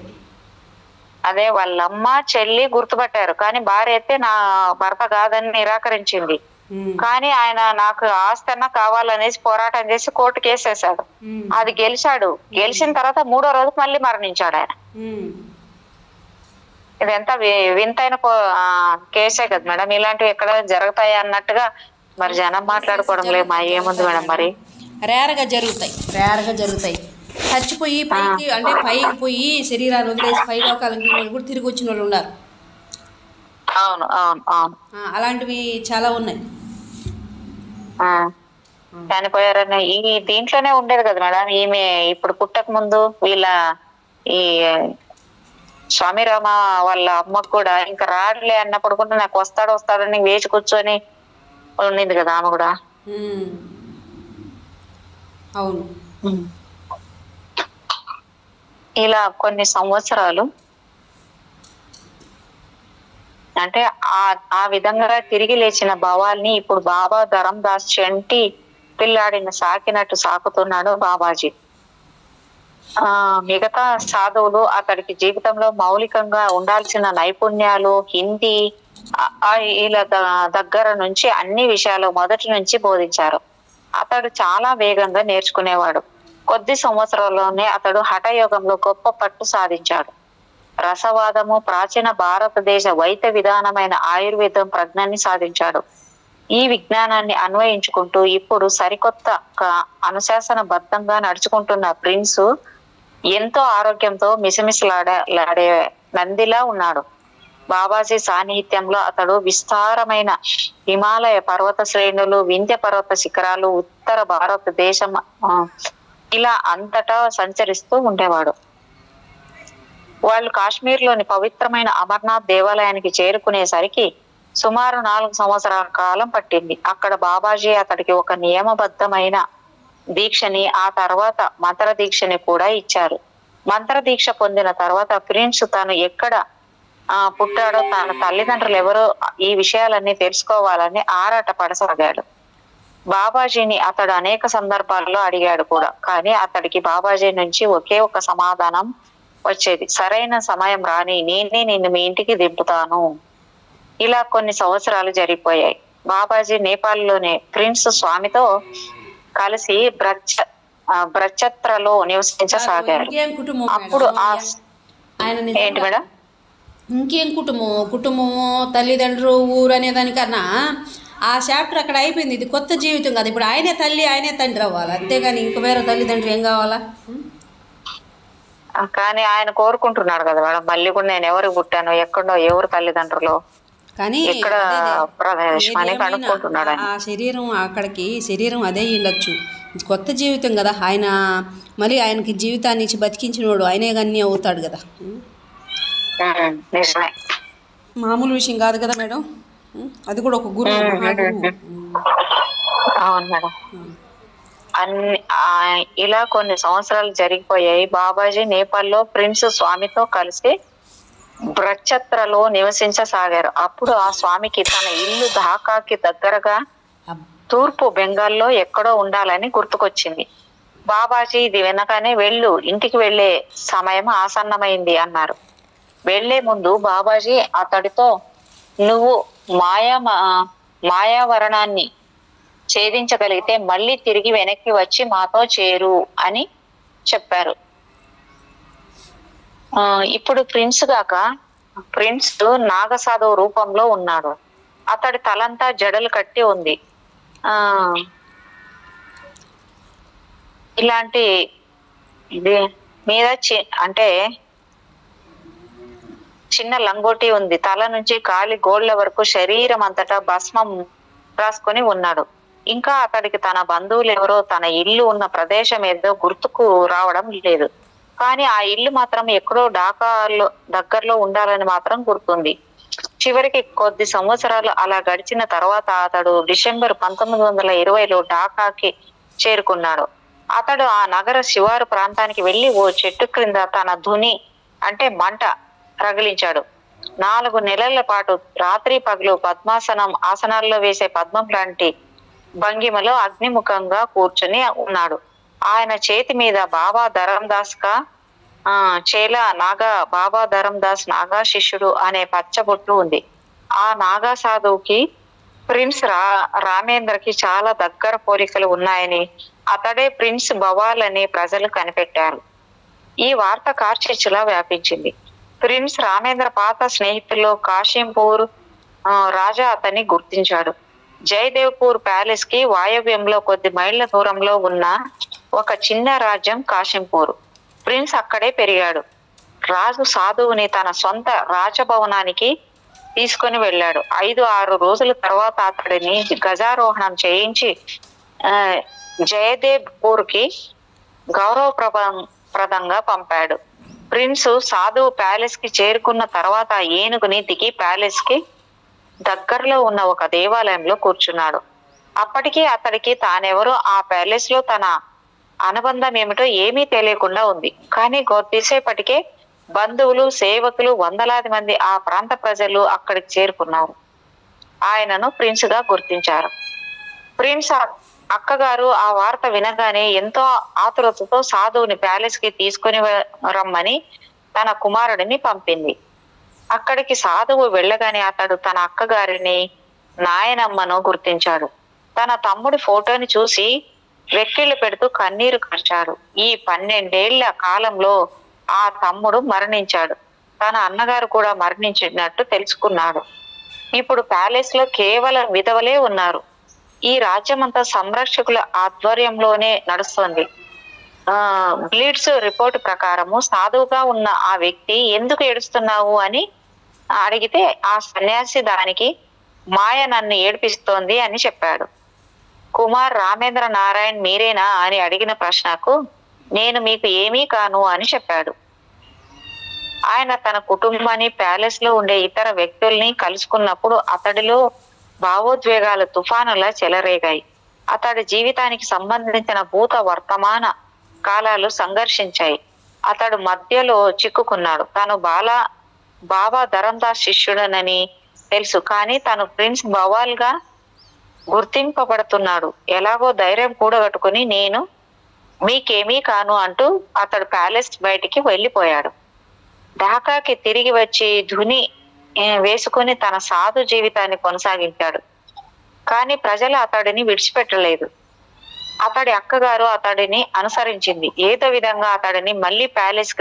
అదే వాళ్ళమ్మ చెల్లి గుర్తుపట్టారు, కానీ భార్య అయితే నా భర్త కాదని నిరాకరించింది. కానీ ఆయన నాకు ఆస్తి అన్నా కావాలనేసి పోరాటం చేసి కోర్టు కేసేసాడు. అది గెలిచాడు. గెలిచిన తర్వాత 3వ రోజు మళ్ళీ మరణించాడు ఆయన. ఇదంతా వింతైన కేసే కదా మేడం. ఇలాంటివి ఎక్కడ జరుగుతాయి అన్నట్టుగా మరి జనం మాట్లాడుకోవడం లేదు. మా ఏముంది మేడం, మరి రేర్గా జరుగుతాయి. చచ్చిపోయి పైకి పోయి శరీరాన్ని వదిలేసి పై లోకాలకి కూడా తిరిగి వచ్చిన వాళ్ళు ఉన్నారు. అవును అవును అవును, అలాంటివి చాలా ఉన్నాయి. చనిపోయారని ఈ దీంట్లోనే ఉండేది కదా మేడం. ఈమె ఇప్పుడు పుట్టక ముందు ఈ స్వామిరామ వాళ్ళ అమ్మకు కూడా ఇంకా రాడులే అన్నప్పుడు కూడా నాకు వస్తాడని వేచి కూర్చొని ఉండింది కదా ఆమె కూడా. అవును. ఇలా కొన్ని సంవత్సరాలు అంటే ఆ ఆ విధంగా తిరిగి లేచిన భవాల్ని ఇప్పుడు బాబా ధరందాస్ చంటి పిల్లాడిని సాకినట్టు సాకుతున్నాడు బాబాజీ. మిగతా సాధువులు అతడికి జీవితంలో మౌలికంగా ఉండాల్సిన నైపుణ్యాలు, హిందీ ఇలా దగ్గర నుంచి అన్ని విషయాలు మొదటి నుంచి బోధించారు. అతడు చాలా వేగంగా నేర్చుకునేవాడు. కొద్ది సంవత్సరాల్లోనే అతడు హఠయోగంలో గొప్ప పట్టు సాధించాడు. రసవాదము, ప్రాచీన భారతదేశ వైద్య విధానమైన ఆయుర్వేదం ప్రజ్ఞాన్ని సాధించాడు. ఈ విజ్ఞానాన్ని అన్వయించుకుంటూ ఇప్పుడు సరికొత్త అనుశాసనబద్ధంగా నడుచుకుంటున్న ప్రిన్స్ ఎంతో ఆరోగ్యంతో మిసమిసలాడే నందిలా ఉన్నాడు. బాబాజీ సాన్నిహిత్యంలో అతడు విస్తారమైన హిమాలయ పర్వత శ్రేణులు, వింధ్య పర్వత శిఖరాలు, ఉత్తర భారతదేశం ఇలా అంతటా సంచరిస్తూ ఉండేవాడు. వాళ్ళు కాశ్మీర్లోని పవిత్రమైన అమర్నాథ్ దేవాలయానికి చేరుకునేసరికి సుమారు 4 సంవత్సరాల కాలం పట్టింది. అక్కడ బాబాజీ అతడికి ఒక నియమబద్ధమైన దీక్షని, ఆ తర్వాత మంత్ర దీక్షని కూడా ఇచ్చారు. మంత్ర దీక్ష పొందిన తర్వాత ప్రిన్స్ తను ఎక్కడ పుట్టాడో, తన తల్లిదండ్రులు ఎవరో ఈ విషయాలన్నీ తెలుసుకోవాలని ఆరాట పడసాగాడు. బాబాజీని అతడు అనేక సందర్భాల్లో అడిగాడు కూడా. కానీ అతడికి బాబాజీ నుంచి ఒకే ఒక సమాధానం వచ్చేది: సరైన సమయం రాని నేనే నిన్ను మీ ఇంటికి దింపుతాను. ఇలా కొన్ని సంవత్సరాలు జరిగిపోయాయి. బాబాజీ నేపాల్లోని ప్రిన్స్ స్వామితో కలిసి బ్రచ్చత్రలో నివసించసాగారు. అప్పుడు ఏంటి మేడం? ఇంకేం కుటుంబము తల్లిదండ్రులు ఊరు అనే దానికన్నా ఆ చాప్టర్ అక్కడ అయిపోయింది. ఇది కొత్త జీవితం కదా. ఇప్పుడు ఆయనే తల్లి ఆయనే తండ్రి అవ్వాలి, అంతేగాని ఇంక వేరే తల్లిదండ్రులు ఏం కావాలా? కానీ ఆయన కోరుకుంటున్నాడు కదా మేడం, మళ్ళీ కూడా నేను ఎవరికి పుట్టాను, ఎక్కడో ఎవరు తల్లిదండ్రులు, కానీ ఇక్కడ కనుక్కుంటున్నాడు. ఆ శరీరం అక్కడికి శరీరం అదే ఉండొచ్చు, కొత్త జీవితం కదా. ఆయన మళ్ళీ ఆయనకి జీవితాన్ని ఇచ్చి బతికించినోడు ఆయనే కానీ అవుతాడు కదా. నిజమే, మామూలు విషయం కాదు కదా మేడం. అది కూడా ఒక గురువు. అవును మేడం. ఇలా కొన్ని సంవత్సరాలు జరిగిపోయాయి. బాబాజీ నేపాల్లో ప్రిన్స్ స్వామితో కలిసి బ్రచ్చత్రలో నివసించసాగారు. అప్పుడు ఆ స్వామికి తన ఇల్లు ఢాకాకి దగ్గరగా తూర్పు బెంగాల్లో ఎక్కడో ఉండాలని గుర్తుకొచ్చింది. బాబాజీ ఇది వినగానే వెళ్ళు, ఇంటికి వెళ్లే సమయం ఆసన్నమైంది అన్నారు. వెళ్లే ముందు బాబాజీ అతడితో, నువ్వు మాయావరణాన్ని ఛేదించగలిగితే మళ్ళీ తిరిగి వెనక్కి వచ్చి మాతో చేరు అని చెప్పారు. ఇప్పుడు ప్రిన్స్ నాగసాధువు రూపంలో ఉన్నాడు. అతడి తలంతా జడలు కట్టి ఉంది. ఇలాంటి మీద అంటే చిన్న లంగోటి ఉంది. తల నుంచి కాలి గోళ్ల వరకు శరీరం అంతటా భస్మం రాసుకొని ఉన్నాడు. ఇంకా అతడికి తన బంధువులు ఎవరో, తన ఇల్లు ఉన్న ప్రదేశం ఏదో గుర్తుకు రావడం లేదు. కానీ ఆ ఇల్లు మాత్రం ఎక్కడో ఢాకాలో దగ్గరలో ఉండాలని మాత్రం గుర్తుంది. చివరికి కొద్ది సంవత్సరాలు అలా గడిచిన తర్వాత అతడు డిసెంబర్ 1920లో ఢాకాకి చేరుకున్నాడు. అతడు ఆ నగర శివారు ప్రాంతానికి వెళ్లి ఓ చెట్టు క్రింద తన ధుని అంటే మంట రగిలించాడు. 4 నెలల పాటు రాత్రి పగలు పద్మాసనం, ఆసనాల్లో వేసే పద్మం లాంటి భంగిమలో అగ్నిముఖంగా కూర్చుని ఉన్నాడు. ఆయన చేతి మీద బాబా ధరందాస్ బాబా ధరందాస్ నాగా శిష్యుడు అనే పచ్చబొట్టు ఉంది. ఆ నాగా సాధువుకి ప్రిన్స్ రామేంద్రకి చాలా దగ్గర పోలికలు ఉన్నాయని, అతడే ప్రిన్స్ భవాల్ అని ప్రజలు కనిపెట్టారు. ఈ వార్త కార్చిచ్చులా వ్యాపించింది. ప్రిన్స్ రామేంద్ర పాత స్నేహితుల్లో కాశీంపూర్ రాజా అతన్ని గుర్తించాడు. జయదేవ్పూర్ ప్యాలెస్ కి వాయవ్యంలో కొద్ది మైళ్ళ దూరంలో ఉన్న ఒక చిన్న రాజ్యం కాశీంపూర్. ప్రిన్స్ అక్కడే పెరిగాడు. రాజు సాధువుని తన సొంత రాజభవనానికి తీసుకుని వెళ్ళాడు. 5-6 రోజుల తర్వాత అతడిని గజారోహణం చేయించి జయదేవ్పూర్ కి గౌరవప్రదంగా పంపాడు. ప్రిన్స్ సాధువు ప్యాలెస్ కి చేరుకున్న తర్వాత ఏనుగుని దిగి ప్యాలెస్ కి దగ్గరలో ఉన్న ఒక దేవాలయంలో కూర్చున్నాడు. అప్పటికి అతడికి తానెవరో, ఆ ప్యాలెస్ లో తన అనుబంధం ఏమిటో ఏమీ తెలియకుండా ఉంది. కానీ కొద్దిసేపటికే బంధువులు, సేవకులు, వందలాది మంది ఆ ప్రాంత ప్రజలు అక్కడికి చేరుకున్నారు. ఆయనను ప్రిన్స్ గా గుర్తించారు. ప్రిన్స్ అక్కగారు ఆ వార్త వినగానే ఎంతో ఆతురతతో సాధువుని ప్యాలెస్ కి తీసుకుని రమ్మని తన కుమారుడిని పంపింది. అక్కడికి సాధువు వెళ్ళగానే అతడు తన అక్కగారిని, నాయనమ్మను గుర్తించాడు. తన తమ్ముడి ఫోటోని చూసి వెక్కిళ్ళు పెడుతూ కన్నీరు కార్చాడు. ఈ 12 ఏళ్ల కాలంలో ఆ తమ్ముడు మరణించాడు. తన అన్నగారు కూడా మరణించినట్టు తెలుసుకున్నాడు. ఇప్పుడు ప్యాలెస్ లో కేవలం విధవలే ఉన్నారు. ఈ రాజ్యమంతా సంరక్షకుల ఆధ్వర్యంలోనే నడుస్తుంది. బ్లీడ్స్ రిపోర్ట్ ప్రకారము సాధువుగా ఉన్న ఆ వ్యక్తి ఎందుకు ఏడుస్తున్నావు అని అడిగితే ఆ సన్యాసి దానికి మాయ నన్ను ఏడిపిస్తోంది అని చెప్పాడు. కుమార్ రామేంద్ర నారాయణ్ మీరేనా అని అడిగిన ప్రశ్నకు నేను మీకు ఏమీ కాను అని చెప్పాడు. ఆయన తన కుటుంబాన్ని, ప్యాలెస్ లో ఉండే ఇతర వ్యక్తుల్ని కలుసుకున్నప్పుడు అతడిలో భావోద్వేగాల తుఫానులా చెలరేగాయి. అతడి జీవితానికి సంబంధించిన భూత వర్తమాన కాలాలు సంఘర్షించాయి. అతడు మధ్యలో చిక్కుకున్నాడు. తను బాబా ధరందాస్ శిష్యుడనని తెలుసు, కానీ తను ప్రిన్స్ బవాల్ గా గుర్తింపబడుతున్నాడు. ఎలాగో ధైర్యం కూడగట్టుకుని నేను మీకేమీ కాను అంటూ అతడు ప్యాలెస్ బయటికి వెళ్ళిపోయాడు. ఢాకాకి తిరిగి వచ్చి ధుని వేసుకుని తన సాధు జీవితాన్ని కొనసాగించాడు. కానీ ప్రజలు అతడిని విడిచిపెట్టలేదు. అతడి అక్కగారు అతడిని అనుసరించింది. ఏదో విధంగా అతడిని మళ్ళీ ప్యాలెస్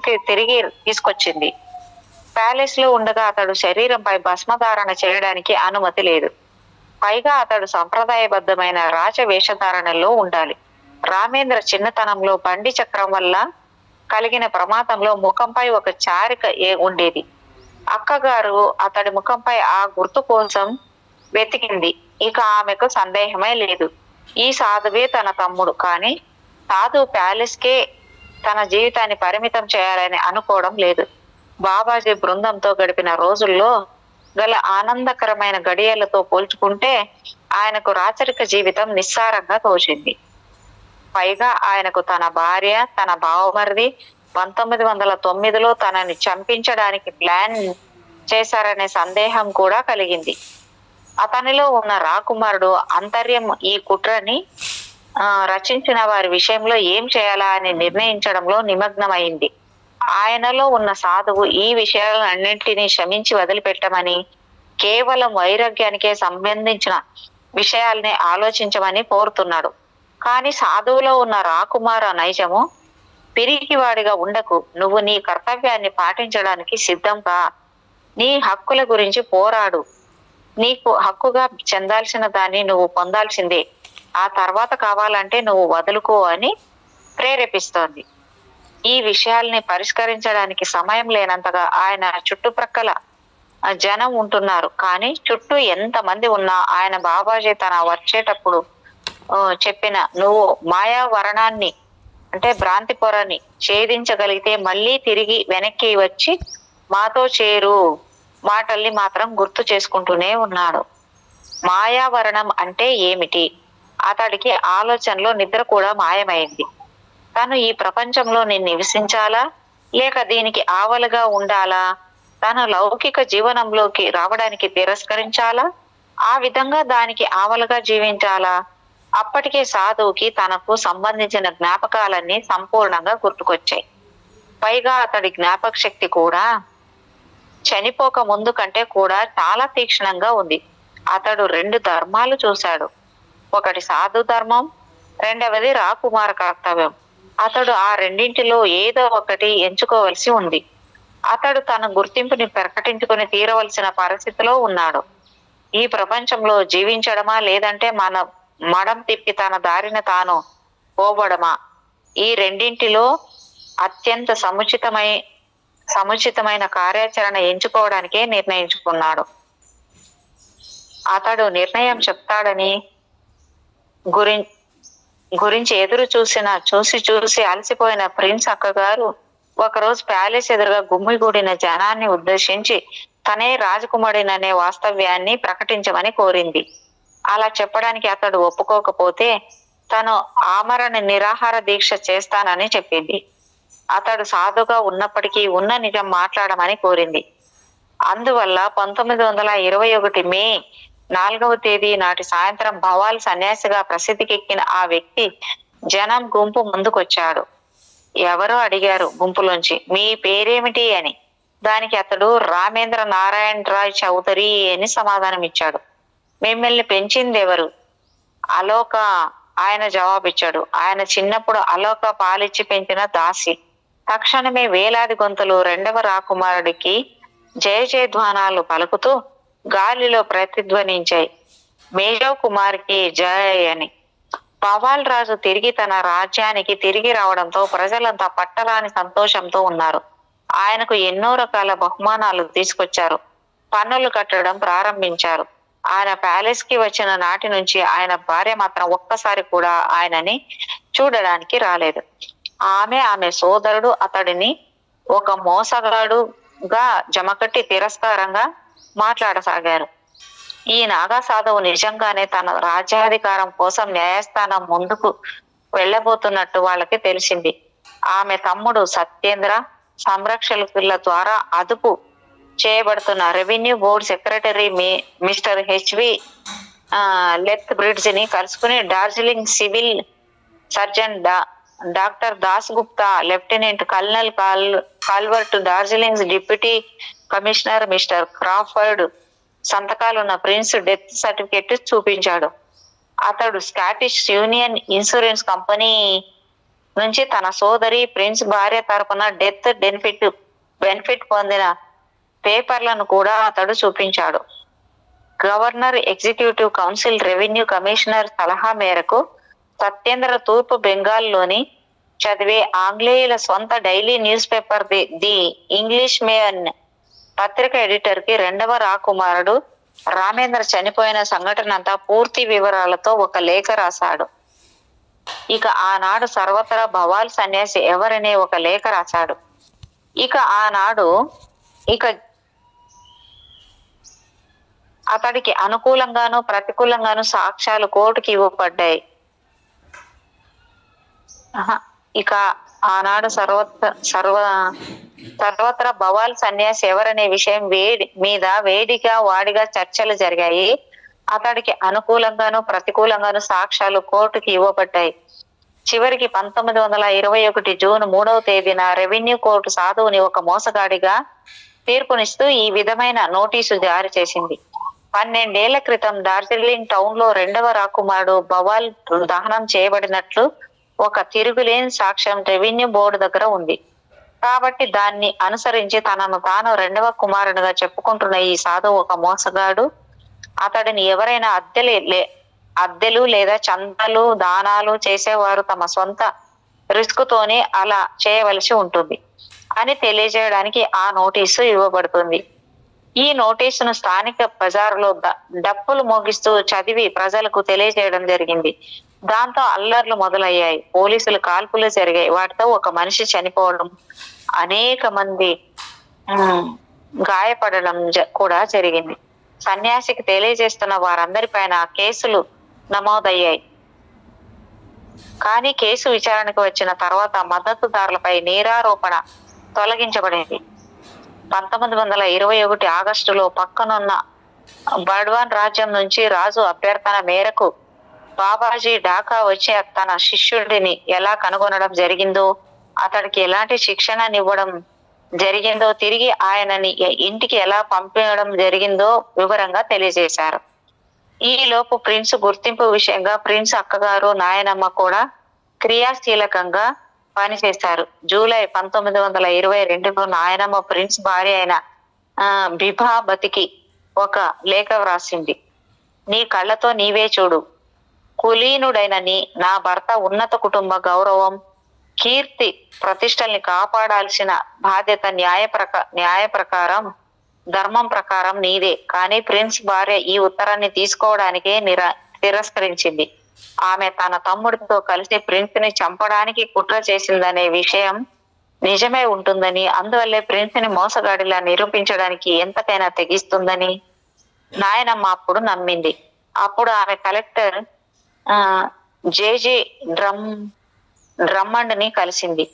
కి తిరిగి తీసుకొచ్చింది. ప్యాలెస్ లో ఉండగా అతడు శరీరంపై భస్మధారణ చేయడానికి అనుమతి లేదు. పైగా అతడు సంప్రదాయబద్ధమైన రాజ వేషధారణలో ఉండాలి. రామేంద్ర చిన్నతనంలో బండి చక్రం వల్ల కలిగిన ప్రమాదంలో ముఖంపై ఒక చారిక ఉండేది. అక్కగారు అతడి ముఖంపై ఆ గుర్తు కోసం వెతికింది. ఇక ఆమెకు సందేహమే లేదు, ఈ సాధువే తన తమ్ముడు. కానీ సాధు ప్యాలెస్ కే తన జీవితాన్ని పరిమితం చేయాలని అనుకోవడం లేదు. బాబాజీ బృందంతో గడిపిన రోజుల్లో గల ఆనందకరమైన గడియలతో పోల్చుకుంటే ఆయనకు రాచరిక జీవితం నిస్సారంగా తోచింది. పైగా ఆయనకు తన భార్య, తన బావమరిది 1909లో తనని చంపించడానికి ప్లాన్ చేశారనే సందేహం కూడా కలిగింది. అతనిలో ఉన్న రాకుమారుడు అంతర్యం ఈ కుట్రని రచించిన వారి విషయంలో ఏం చేయాలా అని నిర్ణయించడంలో నిమగ్నమైంది. ఆయనలో ఉన్న సాధువు ఈ విషయాలన్నింటినీ క్షమించి వదిలిపెట్టమని, కేవలం వైరాగ్యానికే సంబంధించిన విషయాల్ని ఆలోచించమని కోరుతున్నాడు. కానీ సాధువులో ఉన్న రాకుమార నైజము పిరికివాడిగా ఉండకు, నువ్వు నీ కర్తవ్యాన్ని పాటించడానికి సిద్ధం కా, నీ హక్కుల గురించి పోరాడు, నీకు హక్కుగా చెందాల్సిన దాన్ని నువ్వు పొందాల్సిందే, ఆ తర్వాత కావాలంటే నువ్వు వదులుకో అని ప్రేరేపిస్తోంది. ఈ విషయాల్ని పరిష్కరించడానికి సమయం లేనంతగా ఆయన చుట్టుప్రక్కల జనం ఉంటున్నారు. కానీ చుట్టూ ఎంతమంది ఉన్నా ఆయన బాబాజీ తన వచ్చేటప్పుడు చెప్పిన నువ్వు మాయావరణాన్ని అంటే భ్రాంతి పొరని ఛేదించగలిగితే మళ్ళీ తిరిగి వెనక్కి వచ్చి మాతో చేరు మాటల్ని మాత్రం గుర్తు చేసుకుంటూనే ఉన్నాడు. మాయావరణం అంటే ఏమిటి? అతడికి ఆలోచనలో నిద్ర కూడా మాయమైంది. తను ఈ ప్రపంచంలో నివసించాలా లేక దీనికి ఆవలుగా ఉండాలా? తను లౌకిక జీవనంలోకి రావడానికి తిరస్కరించాలా, ఆ విధంగా దానికి ఆవలుగా జీవించాలా? అప్పటికే సాధువుకి తనకు సంబంధించిన జ్ఞాపకాలన్నీ సంపూర్ణంగా గుర్తుకొచ్చాయి. పైగా అతడి జ్ఞాపక శక్తి కూడా చనిపోక ముందు కంటే కూడా చాలా తీక్షణంగా ఉంది. అతడు 2 ధర్మాలు చూశాడు. ఒకటి సాధు ధర్మం, రెండవది రాకుమార కర్తవ్యం. అతడు ఆ రెండింటిలో ఏదో ఒకటి ఎంచుకోవలసి ఉంది. అతడు తన గుర్తింపుని ప్రకటించుకుని తీరవలసిన పరిస్థితిలో ఉన్నాడు. ఈ ప్రపంచంలో జీవించడమా లేదంటే మడం తిప్పి తన దారిన తాను పోవడమా? ఈ రెండింటిలో అత్యంత సముచితమైన కార్యాచరణ ఎంచుకోవడానికే నిర్ణయించుకున్నాడు. అతడు నిర్ణయం చెప్తాడని గురించి ఎదురు చూసి అలసిపోయిన ప్రిన్స్ అక్కగారు ఒకరోజు ప్యాలెస్ ఎదురుగా గుమ్మిగూడిన జనాన్ని ఉద్దేశించి తనే రాజకుమారుడిననే వాస్తవ్యాన్ని ప్రకటించమని కోరింది. అలా చెప్పడానికి అతడు ఒప్పుకోకపోతే తను ఆమరణ నిరాహార దీక్ష చేస్తానని చెప్పింది. అతడు సాధుగా ఉన్నప్పటికీ ఉన్న నిజం మాట్లాడమని కోరింది. అందువల్ల 1921 మే 4వ తేదీ నాటి సాయంత్రం భవాల్ సన్యాసిగా ప్రసిద్ధికెక్కిన ఆ వ్యక్తి జనం గుంపు ముందుకొచ్చాడు. ఎవరో అడిగారు గుంపులోంచి, మీ పేరేమిటి అని. దానికి అతడు రామేంద్ర నారాయణ రాయ్ చౌదరి అని సమాధానం ఇచ్చాడు. మిమ్మల్ని పెంచిందెవరు? అలోక, ఆయన జవాబిచ్చాడు. ఆయన చిన్నప్పుడు అలోక పాలిచ్చి పెంచిన దాసి. తక్షణమే వేలాది గొంతులు రెండవ రాకుమారుడికి జయ జయధ్వానాలు పలుకుతూ గాలిలో ప్రతిధ్వనించాయి. మేజవ్ కుమార్కి జయ అని. పవాల్ రాజు తిరిగి తన రాజ్యానికి తిరిగి రావడంతో ప్రజలంతా పట్టరాని సంతోషంతో ఉన్నారు. ఆయనకు ఎన్నో రకాల బహుమానాలు తీసుకొచ్చారు. పన్నులు కట్టడం ప్రారంభించారు. ఆయన ప్యాలెస్ కి వచ్చిన నాటి నుంచి ఆయన భార్య మాత్రం ఒక్కసారి కూడా ఆయనని చూడడానికి రాలేదు. ఆమె సోదరుడు అతడిని ఒక మోసగాడుగా జమకట్టి తిరస్కారంగా మాట్లాడసాగారు. ఈ నాగా సాధువు నిజంగానే తన రాజ్యాధికారం కోసం న్యాయస్థానం ముందుకు వెళ్ళబోతున్నట్టు వాళ్ళకి తెలిసింది. ఆమె తమ్ముడు సత్యేంద్ర సంరక్షకుల ద్వారా అదుపు చేయబడుతున్న revenue board secretary mister H లెత్ బ్రిడ్జ్ ని కలుసుకుని Darjeeling civil surgeon doctor Das Gupta, lieutenant colonel Calvert, Darjeeling deputy commissioner mister Crawford సంతకాలున్న ప్రిన్స్ డెత్ సర్టిఫికెట్ చూపించాడు. అతడు స్కాటిష్ యూనియన్ ఇన్సూరెన్స్ కంపెనీ నుంచి తన సోదరి ప్రిన్స్ భార్య తరపున డెత్ బెనిఫిట్ పొందిన పేపర్లను కూడా అతడు చూపించాడు. Governor, executive council, revenue commissioner సలహా మేరకు సత్యేంద్ర తూర్పు బెంగాల్లోని చదివే ఆంగ్లేయుల సొంత daily news paper the Englishman పత్రిక ఎడిటర్ కి రెండవ రాకుమారుడు రామేంద్ర చనిపోయిన సంఘటన అంతా పూర్తి వివరాలతో ఒక లేఖ రాశాడు. ఇక ఆనాడు సర్వత్రా భవాల్ సన్యాసి ఎవరనే ఒక లేఖ రాశాడు. ఇక అతడికి అనుకూలంగాను ప్రతికూలంగాను సాక్ష్యాలు కోర్టుకి ఇవ్వబడ్డాయి. ఇక ఆనాడు సర్వత్రా భవాల్ సన్యాసి ఎవరనే విషయం మీద వేడిగా వాడిగా చర్చలు జరిగాయి. అతడికి అనుకూలంగాను ప్రతికూలంగాను సాక్ష్యాలు కోర్టుకి ఇవ్వబడ్డాయి. చివరికి 1921 జూన్ 3వ తేదీన రెవెన్యూ కోర్టు సాధువుని ఒక మోసగాడిగా తీర్పునిస్తూ ఈ విధమైన నోటీసు జారీ చేసింది. 12 ఏళ్ల క్రితం డార్జిలింగ్ టౌన్ లో రెండవ రాకుమారుడు భవాల్ దహనం చేయబడినట్లు ఒక తిరుగులేని సాక్ష్యం రెవెన్యూ బోర్డు దగ్గర ఉంది. కాబట్టి దాన్ని అనుసరించి తనను తాను రెండవ కుమారుడుగా చెప్పుకుంటున్న ఈ సాధువు ఒక మోసగాడు. అతడిని ఎవరైనా అద్దెలు లేదా చందాలు దానాలు చేసేవారు తమ సొంత రిస్క్ తోనే అలా చేయవలసి ఉంటుంది అని తెలియజేయడానికి ఆ నోటీసు ఇవ్వబడుతుంది. ఈ నోటీసును స్థానిక బజారులో డప్పులు మోగిస్తూ చదివి ప్రజలకు తెలియజేయడం జరిగింది. దాంతో అల్లర్లు మొదలయ్యాయి. పోలీసులు కాల్పులు జరిగాయి. వాటితో ఒక మనిషి చనిపోవడం, అనేక మంది గాయపడడం కూడా జరిగింది. సన్యాసికి తెలియజేస్తున్న వారందరిపైన కేసులు నమోదయ్యాయి. కానీ కేసు విచారణకు వచ్చిన తర్వాత మద్దతుదారులపై నేరారోపణ తొలగించబడింది. 1921 ఆగస్టులో పక్కనున్న బడ్వాన్ రాజ్యం నుంచి రాజు అభ్యర్థన మేరకు బాబాజీ ఢాకా వచ్చి తన శిష్యుడిని ఎలా కనుగొనడం జరిగిందో, అతడికి ఎలాంటి శిక్షణనివ్వడం జరిగిందో, తిరిగి ఆయనని ఇంటికి ఎలా పంపించడం జరిగిందో వివరంగా తెలియజేశారు. ఈ లోపు ప్రిన్స్ గుర్తింపు విషయంగా ప్రిన్స్ అక్కగారు నాయనమ్మ కూడా క్రియాశీలకంగా పనిచేశారు. జూలై 1922 నాయనమ్మ ప్రిన్స్ భార్య అయిన బిభాబతికి ఒక లేఖ వ్రాసింది. నీ కళ్ళతో నీవే చూడు. కులీనుడైన నా భర్త ఉన్నత కుటుంబ గౌరవం, కీర్తి ప్రతిష్టల్ని కాపాడాల్సిన బాధ్యత న్యాయ ప్రకారం ధర్మం ప్రకారం నీదే. కానీ ప్రిన్స్ భార్య ఈ ఉత్తరాన్ని తీసుకోవడానికే తిరస్కరించింది. ఆమె తన తమ్ముడితో కలిసి ప్రిన్స్ ని చంపడానికి కుట్ర చేసిందనే విషయం నిజమే ఉంటుందని, అందువల్లే ప్రిన్స్ ని మోసగాడిలా నిరూపించడానికి ఎంతకైనా తెగిస్తుందని నాయనమ్మ అప్పుడు నమ్మింది. అప్పుడు ఆమె కలెక్టర్ జేజే డ్రమ్మండ్ ని కలిసింది.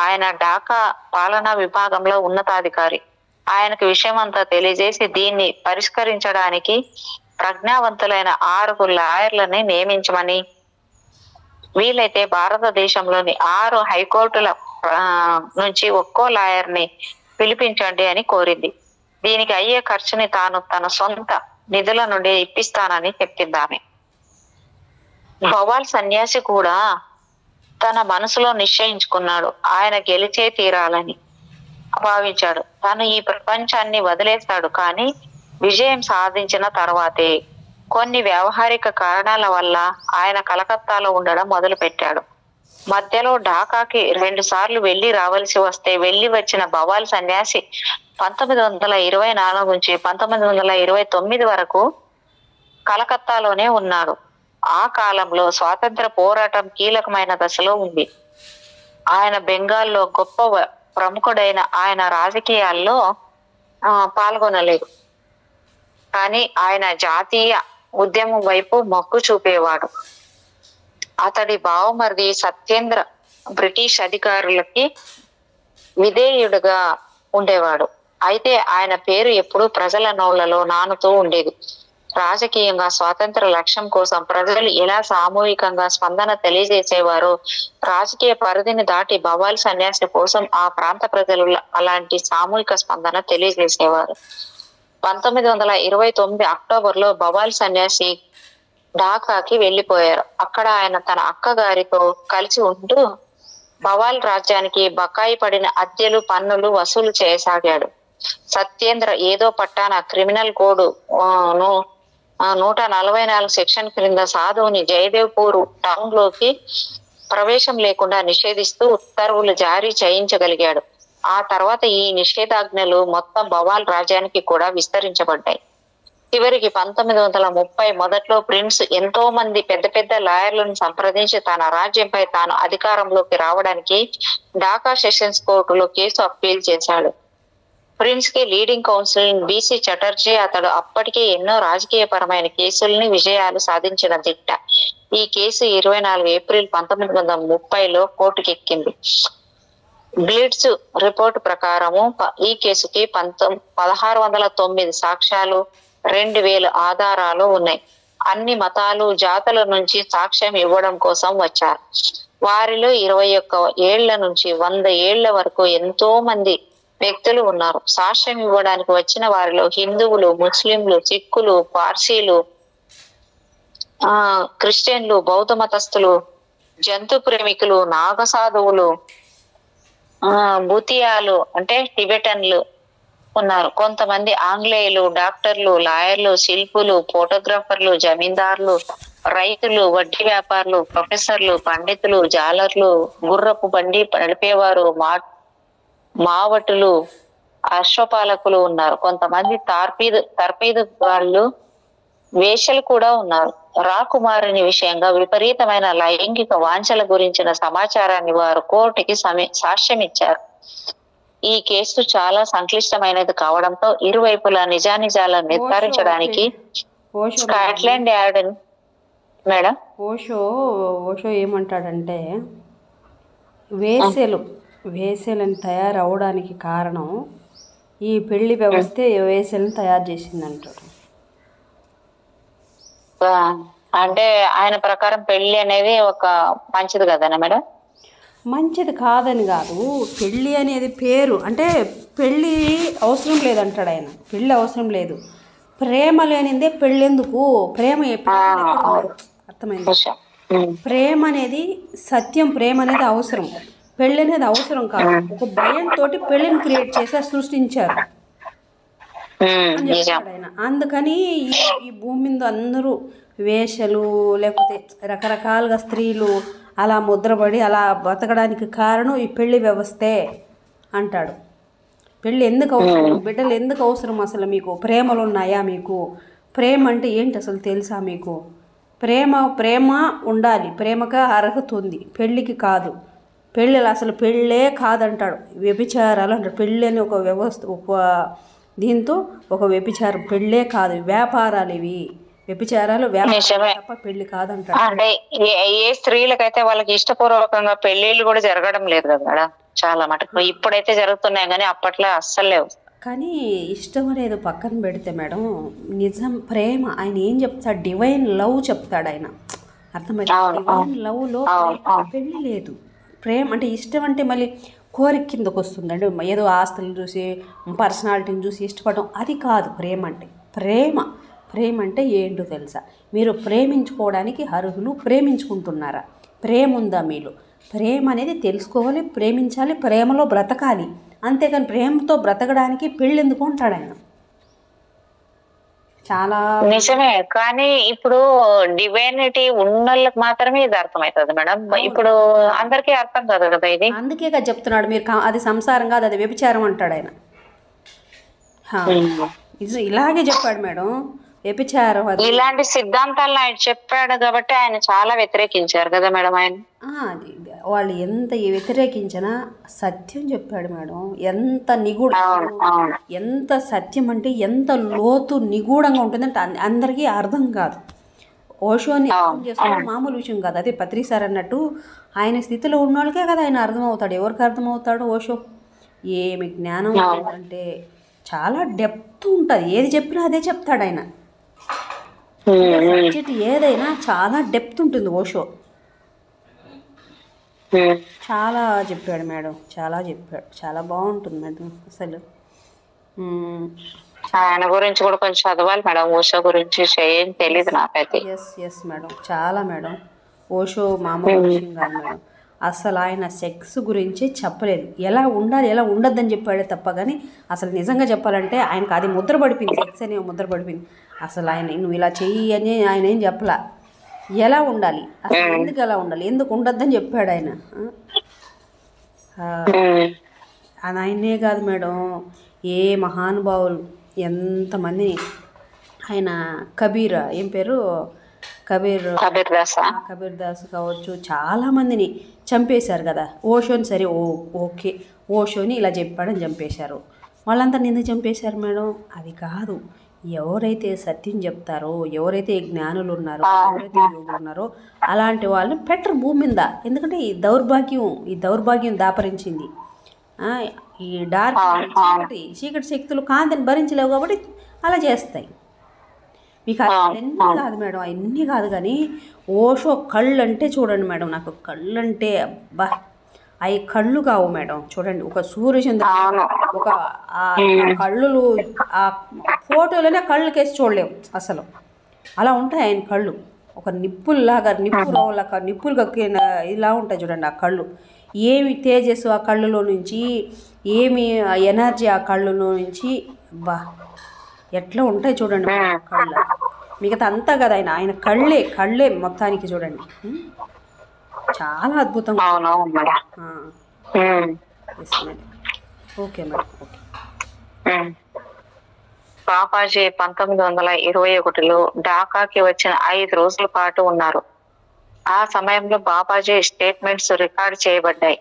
ఆయన ఢాకా పాలనా విభాగంలో ఉన్నతాధికారి. ఆయనకు విషయం అంతా తెలియజేసి దీన్ని పరిష్కరించడానికి ప్రజ్ఞావంతులైన 6 లాయర్లని నియమించమని, వీలైతే భారతదేశంలోని 6 హైకోర్టుల నుంచి ఒక్కో లాయర్ని పిలిపించండి అని కోరింది. దీనికి అయ్యే ఖర్చుని తాను తన సొంత నిధుల నుండి ఇప్పిస్తానని చెప్పింది ఆమె. భవాల్ సన్యాసి కూడా తన మనసులో నిశ్చయించుకున్నాడు. ఆయన గెలిచే తీరాలని భావించాడు. తను ఈ ప్రపంచాన్ని వదిలేస్తాడు, కానీ విజయం సాధించిన తర్వాతే. కొన్ని వ్యావహారిక కారణాల వల్ల ఆయన కలకత్తాలో ఉండడం మొదలు పెట్టాడు. మధ్యలో ఢాకాకి 2 సార్లు వెళ్లి రావాల్సి వస్తే వెళ్లి వచ్చిన భవాల్ సన్యాసి 1924 నుంచి 1929 వరకు కలకత్తాలోనే ఉన్నాడు. ఆ కాలంలో స్వాతంత్ర పోరాటం కీలకమైన దశలో ఉంది. ఆయన బెంగాల్లో గొప్ప ప్రముఖుడైన ఆయన రాజకీయాల్లో పాల్గొనలేదు, కానీ ఆయన జాతీయ ఉద్యమం వైపు మొగ్గు చూపేవాడు. అతడి బావమరిది సత్యేంద్ర బ్రిటిష్ అధికారులకి విధేయుడుగా ఉండేవాడు. అయితే ఆయన పేరు ఎప్పుడూ ప్రజల నోళ్లలో నానుతూ ఉండేది. రాజకీయంగా స్వాతంత్ర లక్ష్యం కోసం ప్రజలు ఎలా సామూహికంగా స్పందన తెలియజేసేవారో, రాజకీయ పరిధిని దాటి భవాల్ సన్యాసి కోసం ఆ ప్రాంత ప్రజలు అలాంటి సామూహిక స్పందన తెలియజేసేవారు. 1929 అక్టోబర్లో భవాల్ సన్యాసి ఢాకాకి వెళ్లిపోయారు. అక్కడ ఆయన తన అక్కగారితో కలిసి ఉంటూ భవాల్ రాజ్యానికి బకాయి పడిన అద్దెలు, పన్నులు వసూలు చేయసాగాడు. సత్యేంద్ర ఏదో పట్టాన క్రిమినల్ కోడ్ 144 సెక్షన్ క్రింద సాధువుని జయదేవ్పూర్ టౌన్ లోకి ప్రవేశం లేకుండా నిషేధిస్తూ ఉత్తర్వులు జారీ చేయించగలిగాడు. ఆ తర్వాత ఈ నిషేధాజ్ఞలు మొత్తం భవాల్ రాజ్యానికి కూడా విస్తరించబడ్డాయి. చివరికి 1930 మొదట్లో ప్రిన్స్ ఎంతో మంది పెద్ద పెద్ద లాయర్లను సంప్రదించి తన రాజ్యంపై తాను అధికారంలోకి రావడానికి ఢాకా సెషన్స్ కోర్టులో కేసు అప్పీల్ చేశాడు. ప్రిన్స్ కి లీడింగ్ కౌన్సిల్ బీసీ చటర్జీ. అతడు అప్పటికే ఎన్నో రాజకీయపరమైన కేసుల్ని విజయాలు సాధించిన దిట్ట. ఈ కేసు 24 ఏప్రిల్ 1930లో కోర్టుకెక్కింది. బ్లిట్జ్ రిపోర్టు ప్రకారము ఈ కేసుకి 1609 సాక్ష్యాలు, 2000 ఆధారాలు ఉన్నాయి. అన్ని మతాలు, జాతుల నుంచి సాక్ష్యం ఇవ్వడం కోసం వచ్చారు. వారిలో 21 ఏళ్ల నుంచి 100 ఏళ్ల వరకు ఎంతో మంది వ్యక్తులు ఉన్నారు. సాక్ష్యం ఇవ్వడానికి వచ్చిన వారిలో హిందువులు, ముస్లింలు, సిక్కులు, పార్సీలు, క్రిస్టియన్లు, బౌద్ధ మతస్థులు, జంతు ప్రేమికులు, నాగసాధువులు, భూతియాలు అంటే టిబెటన్లు ఉన్నారు. కొంతమంది ఆంగ్లేయులు, డాక్టర్లు, లాయర్లు, శిల్పులు, ఫోటోగ్రాఫర్లు, జమీందారులు, రైతులు, వడ్డీ వ్యాపారులు, ప్రొఫెసర్లు, పండితులు, జాలర్లు, గుర్రపు బండి నడిపేవారు, మావటులు, అశ్వపాలకులు ఉన్నారు. కొంతమంది తర్పీదు వాళ్ళు, వేశ్యలు కూడా ఉన్నారు. రాకుమారుని విషయంగా విపరీతమైన లైంగిక వాంఛల గురించిన సమాచారాన్ని వారు కోర్టుకి సాక్ష్యం ఇచ్చారు. ఈ కేసు చాలా సంక్లిష్టమైనది కావడంతో ఇరువైపులా నిజానిజాలను నిర్ధారించడానికి స్కాట్లాండ్ యార్డ్ మేడం ఓషో ఏమంటాడంటే వేసెలను తయారవడానికి కారణం ఈ పెళ్లి వ్యవస్థ వేసెలను తయారు చేసింది అంటాడు. అంటే ఆయన ప్రకారం పెళ్లి అనేది ఒక మంచిది కదనా మేడం? మంచిది కాదని కాదు, పెళ్ళి అనేది పేరు. అంటే పెళ్ళి అవసరం లేదంటాడు ఆయన. పెళ్ళి అవసరం లేదు, ప్రేమ లేనిదే పెళ్ళెందుకు? ప్రేమ అర్థమైంది. ప్రేమ అనేది సత్యం, ప్రేమ అనేది అవసరం, పెళ్ళి అనేది అవసరం కాదు. ఒక భయంతో పెళ్ళిని క్రియేట్ చేసి సృష్టించారు అని చెప్తాడు ఆయన. అందుకని ఈ భూమి మీద అందరూ వేషలు లేకపోతే రకరకాలుగా స్త్రీలు అలా ముద్రపడి అలా బతకడానికి కారణం ఈ పెళ్లి వ్యవస్థే అంటాడు. పెళ్ళి ఎందుకు అవసరం? బిడ్డలు ఎందుకు అవసరం? అసలు మీకు ప్రేమలు ఉన్నాయా? మీకు ప్రేమ అంటే ఏంటి అసలు తెలుసా మీకు? ప్రేమ ఉండాలి, ప్రేమగా అర్హతుంది, పెళ్ళికి కాదు. పెళ్ళి అసలు పెళ్ళే కాదంటాడు, వ్యభిచారాలు అంటాడు. పెళ్ళి అని ఒక వ్యవస్థ, దీంతో ఒక వ్యభిచారం, పెళ్ళే కాదు, వ్యాపారాలు ఇవి. వ్యభిచారాలు వ్యాపారం నిజమే. తప్ప పెళ్లి కాదంటాడు. అంటే ఏ స్త్రీలకైతే వాళ్ళకి ఇష్టపూర్వకంగా పెళ్లిళ్ళు కూడా జరగడం లేదు కదా మేడం, చాలా మటుకు ఇప్పుడైతే జరుగుతున్నాయి కానీ అప్పట్లో అస్సలు లేవు. కానీ ఇష్టం అనేది పక్కన పెడితే మేడం, నిజం ప్రేమ ఆయన ఏం చెప్తాడు, డివైన్ లవ్ చెప్తాడు ఆయన. అర్థమైంది? డివైన్ లవ్లో పెళ్లి లేదు. ప్రేమ అంటే ఇష్టం అంటే మళ్ళీ కోరిక కిందకు వస్తుందండి. ఏదో ఆస్తులు చూసి పర్సనాలిటీని చూసి ఇష్టపడడం అది కాదు ప్రేమ అంటే. ప్రేమ అంటే ఏంటో తెలుసా? మీరు ప్రేమించుకోవడానికి అర్హులు, ప్రేమించుకుంటున్నారా? ప్రేమ ఉందా మీలో? ప్రేమ అనేది తెలుసుకోవాలి, ప్రేమించాలి, ప్రేమలో బ్రతకాలి. అంతేకాని ప్రేమతో బ్రతకడానికి పెళ్ళి ఎందుకు అంటాడు ఆయన. చాలా నిజమే. కానీ ఇప్పుడు డివైనిటీ ఉన్నోళ్ళకి మాత్రమే ఇది అర్థమవుతుంది మేడం, ఇప్పుడు అందరికీ అర్థం కాదు కదా ఇది. అందుకే కదా చెప్తున్నాడు మీరు అది సంసారం కాదు, అది వ్యభిచారం అంటాడు ఆయన. ఇలాగే చెప్పాడు మేడం, వ్యభిచారం అది. ఇలాంటి సిద్ధాంతాలను ఆయన చెప్పాడు కాబట్టి ఆయన చాలా వ్యతిరేకించారు కదా మేడం ఆయన. వాళ్ళు ఎంత వ్యతిరేకించినా సత్యం చెప్పాడు మేడం. ఎంత నిగూఢ, ఎంత సత్యం అంటే ఎంత లోతు నిగూఢంగా ఉంటుందంటే అందరికీ అర్థం కాదు. ఓషోని అర్థం చేసుకోవడం మామూలు విషయం కాదు. అదే పత్రి సార్ అన్నట్టు ఆయన స్థితిలో ఉన్న వాళ్ళకే కదా ఆయన అర్థమవుతాడు. ఎవరికి అర్థమవుతాడు ఓషో? ఏమి జ్ఞానం అంటే చాలా డెప్త్ ఉంటుంది. ఏది చెప్పినా అదే చెప్తాడు ఆయన. సబ్జెక్ట్ ఏదైనా చాలా డెప్త్ ఉంటుంది ఓషో. చాలా చెప్పాడు మేడం, చాలా చెప్పాడు. చాలా బాగుంటుంది మేడం అసలు. ఆయన గురించి కూడా కొంచెం చదవాలి మేడం, ఓషో గురించి ఏం తెలియదు నాకైతే. ఎస్ మేడం, చాలా మేడం. ఓషో మామూలు విషయం కాదు మేడం. అసలు ఆయన సెక్స్ గురించి చెప్పలేదు. ఎలా ఉండాలి ఎలా ఉండద్దని చెప్పాడే తప్ప కానీ అసలు నిజంగా చెప్పాలంటే ఆయనకు అది ముద్ర పడిపోయింది. సెక్స్ అనే ముద్ర పడిపోయింది. అసలు ఆయన నువ్వు ఇలా చెయ్యి అని ఆయన ఏం చెప్పలా. ఎలా ఉండాలి, అసలు ఎందుకు ఎలా ఉండాలి, ఎందుకు ఉండద్దని చెప్పాడు ఆయన. అది ఆయనే కాదు మేడం, ఏ మహానుభావులు ఎంతమందిని ఆయన కబీర్ ఏం పేరు కబీర్ దాస్ కావచ్చు, చాలామందిని చంపేశారు కదా. ఓషోని సరే ఓకే ఓషోని ఇలా చెప్పాడని చంపేశారు. వాళ్ళంతా ఎందుకు చంపేశారు మేడం? అది కాదు. ఎవరైతే సత్యం చెప్తారో, ఎవరైతే జ్ఞానులు ఉన్నారో, ఎవరైతే యోగులు ఉన్నారో అలాంటి వాళ్ళని పెట్టరు భూమి మీద. ఎందుకంటే ఈ దౌర్భాగ్యం దాపరించింది. ఈ డార్క్ చీకటి శక్తులు కాంతిని భరించలేవు కాబట్టి అలా చేస్తాయి. మీకు అవన్నీ కాదు మేడం, అవన్నీ కాదు. కానీ ఓషో కళ్ళు అంటే చూడండి మేడం, నాకు కళ్ళు అంటే అబ్బా, అవి కళ్ళు కావు మేడం. చూడండి, ఒక సూర్యచంద్రుడు ఒక కళ్ళు ఆ ఫోటోలోనే కళ్ళకేసి చూడలేము అసలు. అలా ఉంటాయి ఆయన కళ్ళు. ఒక నిప్పుల్లాగా నిప్పులు కక్కిన ఇలా ఉంటాయి చూడండి ఆ కళ్ళు. ఏమి తేజస్సు ఆ కళ్ళులో నుంచి, ఏమి ఎనర్జీ ఆ కళ్ళులో నుంచి, బా ఎట్లా ఉంటాయి చూడండి కళ్ళు. మిగతా అంతా కదా ఆయన కళ్ళే మొత్తానికి చూడండి. చాలా అద్భుతంగా. Okay madam, okay. బాబాజీ 1921లో ఢాకాకి వచ్చిన 5 రోజుల పాటు ఉన్నారు. ఆ సమయంలో బాబాజీ స్టేట్మెంట్స్ రికార్డ్ చేయబడ్డాయి.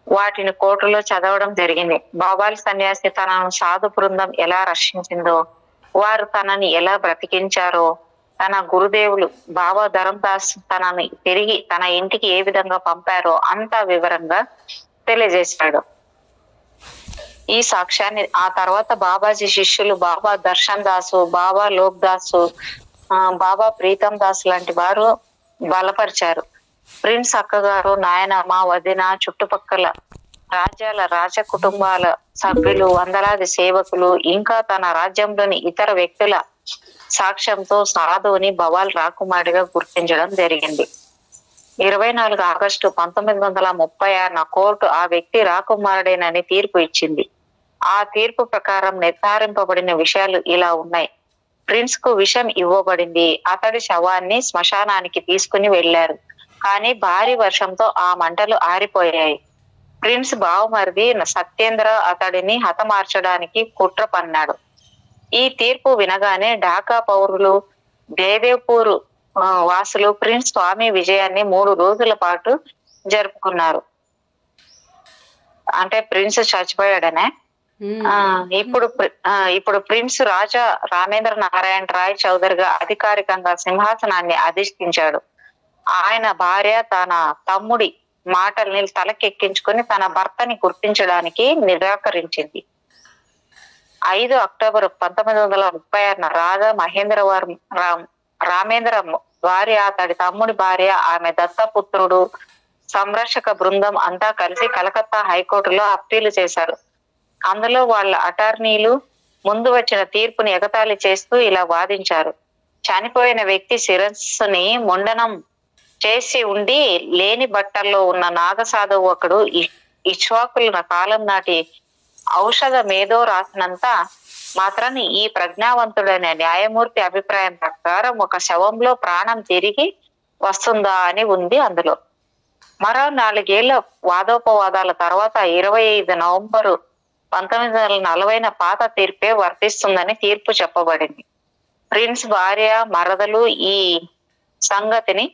వాటిని కోర్టులో చదవడం జరిగింది. బాబాలి సన్యాసి తనను సాధు బృందం ఎలా రక్షించిందో, వారు తనని ఎలా బ్రతికించారో, తన గురుదేవులు బాబా ధరందాస్ తనని తిరిగి తన ఇంటికి ఏ విధంగా పంపారో అంతా వివరంగా తెలియజేశాడు. ఈ సాక్ష్యాన్ని ఆ తర్వాత బాబాజీ శిష్యులు బాబా దర్శన్ దాసు, బాబా లోక్ దాసు, బాబా ప్రీతం దాస్ లాంటి వారు బలపరిచారు. ప్రిన్స్ అక్కగారు, నాయనమ్మ, వదిన, చుట్టుపక్కల రాజ్యాల రాజ కుటుంబాల సభ్యులు, వందలాది సేవకులు, ఇంకా తన రాజ్యంలోని ఇతర వ్యక్తుల సాక్ష్యంతో సాధువుని బవాల్ రాకుమారిగా గుర్తించడం జరిగింది. 24 ఆగస్టు 1936 కోర్టు ఆ వ్యక్తి రాకుమారుడేనని తీర్పు ఇచ్చింది. ఆ తీర్పు ప్రకారం నిర్ధారింపబడిన విషయాలు ఇలా ఉన్నాయి. ప్రిన్స్ కు విషం ఇవ్వబడింది. అతడి శవాన్ని శ్మశానానికి తీసుకుని వెళ్లారు. కానీ భారీ వర్షంతో ఆ మంటలు ఆరిపోయాయి. ప్రిన్స్ బావమరిది సత్యేంద్ర అతడిని హతమార్చడానికి కుట్ర పన్నాడు. ఈ తీర్పు వినగానే ఢాకా పౌరులు, జయదేవ్పూర్ వాసులు ప్రిన్స్ స్వామి విజయాన్ని 3 రోజుల పాటు జరుపుకున్నారు. అంటే ప్రిన్స్ చచ్చిపోయాడనే ఆ ఇప్పుడు ప్రిన్స్ రాజా రామేంద్ర నారాయణ రాయ్ చౌదరిగా అధికారికంగా సింహాసనాన్ని అధిష్ఠించాడు. ఆయన భార్య తన తమ్ముడి మాటల్ని తలకెక్కించుకొని తన భర్తని గుర్తించడానికి నిరాకరించింది. 5 అక్టోబర్ 1936 రాజా మహేంద్రవరం రామేంద్ర భార్య, అతడి తమ్ముడి భార్య, ఆమె దత్తపుత్రుడు, సంరక్షక బృందం అంతా కలిసి కలకత్తా హైకోర్టులో అప్పీలు చేశారు. అందులో వాళ్ళ అటార్నీలు ముందు వచ్చిన తీర్పుని ఎగతాళి చేస్తూ ఇలా వాదించారు. చనిపోయిన వ్యక్తి శిరస్సుని ముండనం చేసి ఉండి లేని బట్టల్లో ఉన్న నాగసాధువు ఒకడు ఇక్ష్వాకుల కాలం నాటి ఔషధమేదో రాసినంత మాత్రాన్ని ఈ ప్రజ్ఞావంతుడైన న్యాయమూర్తి అభిప్రాయం ప్రకారం ఒక శవంలో ప్రాణం తిరిగి వస్తుందా అని ఉంది అందులో. మరో 4 ఏళ్ల వాదోపవాదాల తర్వాత 25 నవంబరు 1940 పాత తీర్పే వర్తిస్తుందని తీర్పు చెప్పబడింది. ప్రిన్స్ భార్య, మరదలు ఈ సంగతిని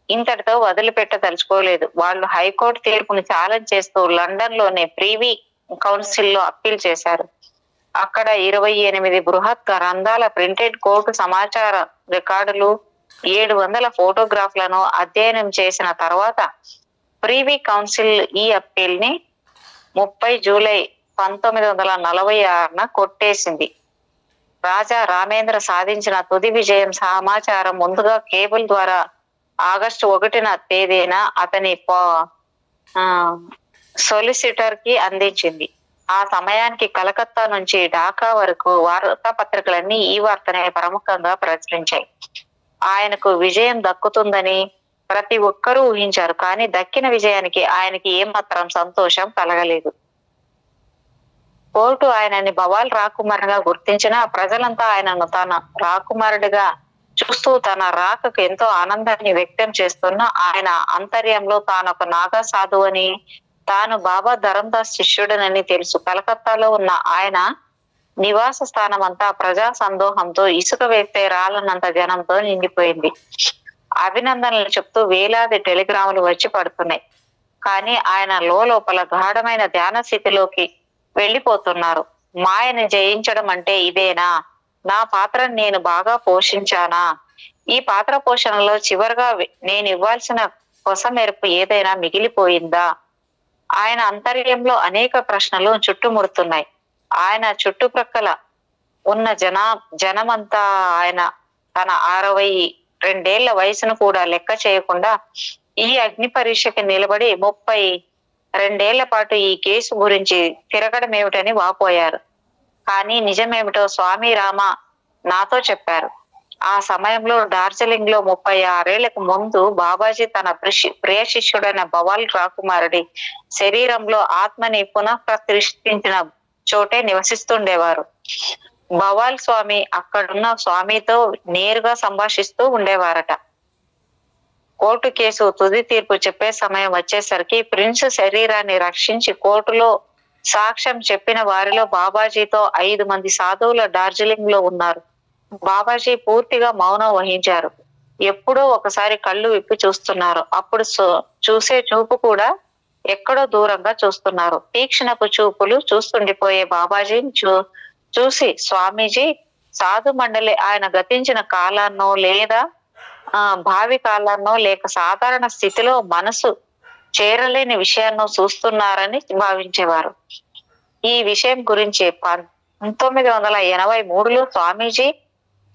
ఇంతటితో వదిలిపెట్టదలుచుకోలేదు. వాళ్ళు హైకోర్టు తీర్పుని ఛాలెంజ్ చేస్తూ లండన్ లోని ప్రీవీ కౌన్సిల్లో అప్పీల్ చేశారు. అక్కడ 28 బృహత్ గ్రంథాల ప్రింటెడ్ కోర్టు సమాచార రికార్డులు, 700 ఫోటోగ్రాఫ్లను అధ్యయనం చేసిన తర్వాత ప్రీవీ కౌన్సిల్ ఈ అప్పీల్ ని 30 జూలై 1946 కొట్టేసింది. రాజా రామేంద్ర సాధించిన తుది విజయం సమాచారం ముందుగా కేబుల్ ద్వారా ఆగస్టు 1న తేదీన అతని సొలిసిటర్ కి అందించింది. ఆ సమయానికి కలకత్తా నుంచి ఢాకా వరకు వార్తాపత్రికలన్నీ ఈ వార్తనే ప్రముఖంగా ప్రచురించాయి. ఆయనకు విజయం దక్కుతుందని ప్రతి ఒక్కరూ ఊహించారు. కానీ దక్కిన విజయానికి ఆయనకి ఏమాత్రం సంతోషం కలగలేదు. కోర్టు ఆయనని బవాల్ రాకుమారుగా గుర్తించిన ప్రజలంతా ఆయనను తన రాకుమారుడిగా చూస్తూ తన రాకకు ఎంతో ఆనందాన్ని వ్యక్తం చేస్తున్న ఆయన అంతర్యంలో తానొక నాగా సాధువు అని, తాను బాబా ధరందాస్ శిష్యుడనని తెలుసు. కలకత్తాలో ఉన్న ఆయన నివాస స్థానం అంతా ప్రజా సందోహంతో, ఇసుక వేస్తే రాలనంత జనంతో నిండిపోయింది. అభినందనలు చెప్తూ వేలాది టెలిగ్రాములు వచ్చి పడుతున్నాయి. కానీ ఆయన లోపల గాఢమైన ధ్యాన స్థితిలోకి వెళ్ళిపోతున్నారు. మాయని జయించడం అంటే ఇదేనా? నా పాత్రను నేను బాగా పోషించానా? ఈ పాత్ర పోషణలో చివరిగా నేను ఇవ్వాల్సిన కొసమెరుపు ఏదైనా మిగిలిపోయిందా? ఆయన అంతర్యంలో అనేక ప్రశ్నలు చుట్టుముడుతున్నాయి. ఆయన చుట్టుప్రక్కల ఉన్న జనమంతా ఆయన తన 62 వయసును కూడా లెక్క చేయకుండా ఈ అగ్ని పరీక్షకి నిలబడి 32 పాటు ఈ కేసు గురించి తిరగడం ఏమిటని వాపోయారు. కానీ నిజమేమిటో స్వామి రామ నాతో చెప్పారు. ఆ సమయంలో డార్జిలింగ్ లో 36 ముందు బాబాజీ తన ప్రియ శిష్యుడైన బవాల్ రాకుమారుడి శరీరంలో ఆత్మని పునః ప్రతిష్ఠించిన చోటే నివసిస్తుండేవారు. బవాల్ స్వామి అక్కడున్న స్వామితో నేరుగా సంభాషిస్తూ ఉండేవారట. కోర్టు కేసు తుది తీర్పు చెప్పే సమయం వచ్చేసరికి ప్రిన్స్ శరీరాన్ని రక్షించి కోర్టులో సాక్ష్యం చెప్పిన వారిలో బాబాజీతో 5 మంది సాధువులు డార్జిలింగ్ లో ఉన్నారు. బాబాజీ పూర్తిగా మౌనం వహించారు. ఎప్పుడో ఒకసారి కళ్ళు విప్పి చూస్తున్నారు. అప్పుడు చూసే చూపు కూడా ఎక్కడో దూరంగా చూస్తున్నారు. తీక్షణపు చూపులు చూస్తుండిపోయే బాబాజీని చూసి స్వామీజీ సాధు మండలి ఆయన గతించిన కాలాన్నో లేదా భావి కాలాన్నో లేక సాధారణ స్థితిలో మనసు చేరలేని విషయాన్నో చూస్తున్నారని భావించేవారు. ఈ విషయం గురించి 1983లో స్వామీజీ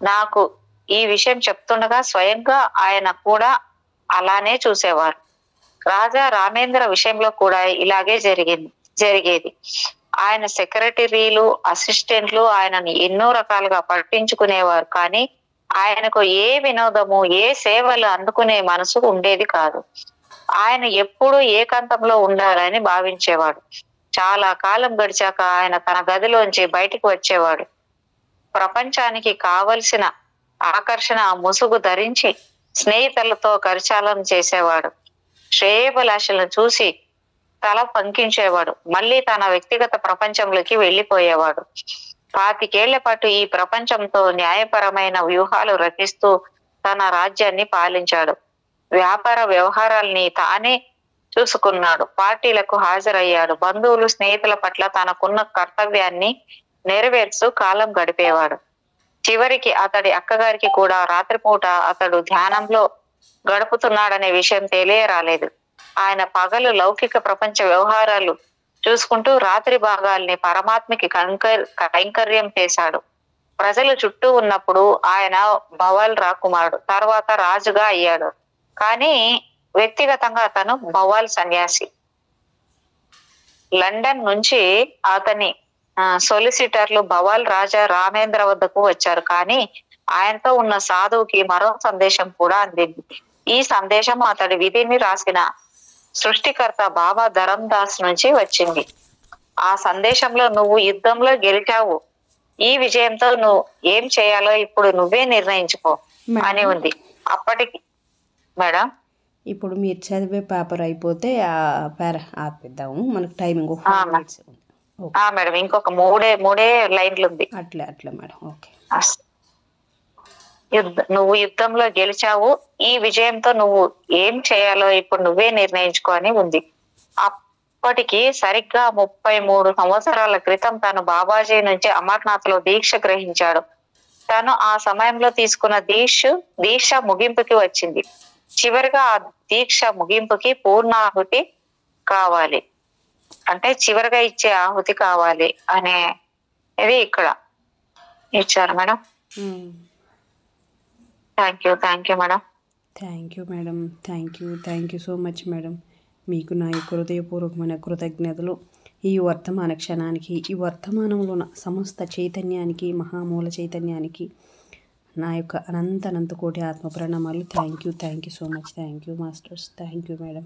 నాకు ఈ విషయం చెప్తుండగా స్వయంగా ఆయన కూడా అలానే చూసేవారు. రాజా రామేంద్ర విషయంలో కూడా ఇలాగే జరిగేది. ఆయన సెక్రటరీలు, అసిస్టెంట్లు ఆయనని ఎన్నో రకాలుగా పట్టించుకునేవారు. కానీ ఆయనకు ఏ వినోదము, ఏ సేవలు అందుకునే మనసు ఉండేది కాదు. ఆయన ఎప్పుడూ ఏకాంతంలో ఉండాలని భావించేవాడు. చాలా కాలం గడిచాక ఆయన తన గదిలోంచి బయటికి వచ్చేవాడు. ప్రపంచానికి కావలసిన ఆకర్షణ ముసుగు ధరించి స్నేహితులతో కరచాలనం చేసేవాడు. శ్రేయోభిలాషలను చూసి తల పంకించేవాడు. మళ్ళీ తన వ్యక్తిగత ప్రపంచంలోకి వెళ్ళిపోయేవాడు. 25 పాటు ఈ ప్రపంచంతో న్యాయపరమైన వ్యూహాలు రచిస్తూ తన రాజ్యాన్ని పాలించాడు. వ్యాపార వ్యవహారాల్ని తానే చూసుకున్నాడు. పార్టీలకు హాజరయ్యాడు. బంధువులు స్నేహితుల పట్ల తనకున్న కర్తవ్యాన్ని నెరవేర్చు కాలం గడిపేవాడు. చివరికి అతడి అక్కగారికి కూడా రాత్రిపూట అతడు ధ్యానంలో గడుపుతున్నాడనే విషయం తెలియరాలేదు. ఆయన పగలు లౌకిక ప్రపంచ వ్యవహారాలు చూసుకుంటూ రాత్రి భాగాల్ని పరమాత్మకి కైంకర్యం చేశాడు. ప్రజలు చుట్టూ ఉన్నప్పుడు ఆయన భవల్ రాకుమారుడు, తర్వాత రాజుగా అయ్యాడు. కానీ వ్యక్తిగతంగా అతను భవాల్ సన్యాసి. లండన్ నుంచి అతని సొలిసిటర్లు భవాల్ రాజా రామేంద్ర వద్దకు వచ్చారు. కానీ ఆయనతో ఉన్న సాధువుకి మరో సందేశం కూడా అందింది. ఈ సందేశం అతడి విధిని రాసిన సృష్టికర్త బాబా ధరమ్ దాస్ నుంచి వచ్చింది. ఆ సందేశంలో నువ్వు యుద్ధంలో గెలిచావు, ఈ విజయంతో నువ్వు ఏం చేయాలో ఇప్పుడు నువ్వే నిర్ణయించుకో అని ఉంది. అప్పటికి మేడం ఇప్పుడు మీరు చదివే పేపర్ అయిపోతే ఆ పేరా ఆపిద్దాము, మనకు టైమింగ్ మేడం ఇంకొక మూడే లైన్లు ఉంది. అట్లా మేడం. ఓకే. నువ్వు యుద్ధంలో గెలిచావు, ఈ విజయంతో నువ్వు ఏం చేయాలో ఇప్పుడు నువ్వే నిర్ణయించుకో అని ఉంది. అప్పటికి సరిగ్గా 33 సంవత్సరాల క్రితం తను బాబాజీ నుంచి అమర్నాథ్ లో దీక్ష గ్రహించాడు. తను ఆ సమయంలో తీసుకున్న దీక్ష ముగింపుకి వచ్చింది. చివరిగా ఆ దీక్ష ముగింపుకి పూర్ణాహుతి కావాలి, అంటే చివరిగా ఇచ్చే ఆహుతి కావాలి అనేది ఇక్కడ ఇచ్చారు madam. Thank you madam. Thank you madam. Thank you so much madam. మీకు నా యొక్క హృదయపూర్వకమైన కృతజ్ఞతలు. ఈ వర్తమాన క్షణానికి, ఈ వర్తమానంలో ఉన్న సమస్త చైతన్యానికి, మహామూల చైతన్యానికి నా యొక్క అనంత కోటి ఆత్మ ప్రణామాలు. Thank you so much. Thank you masters. Thank you madam.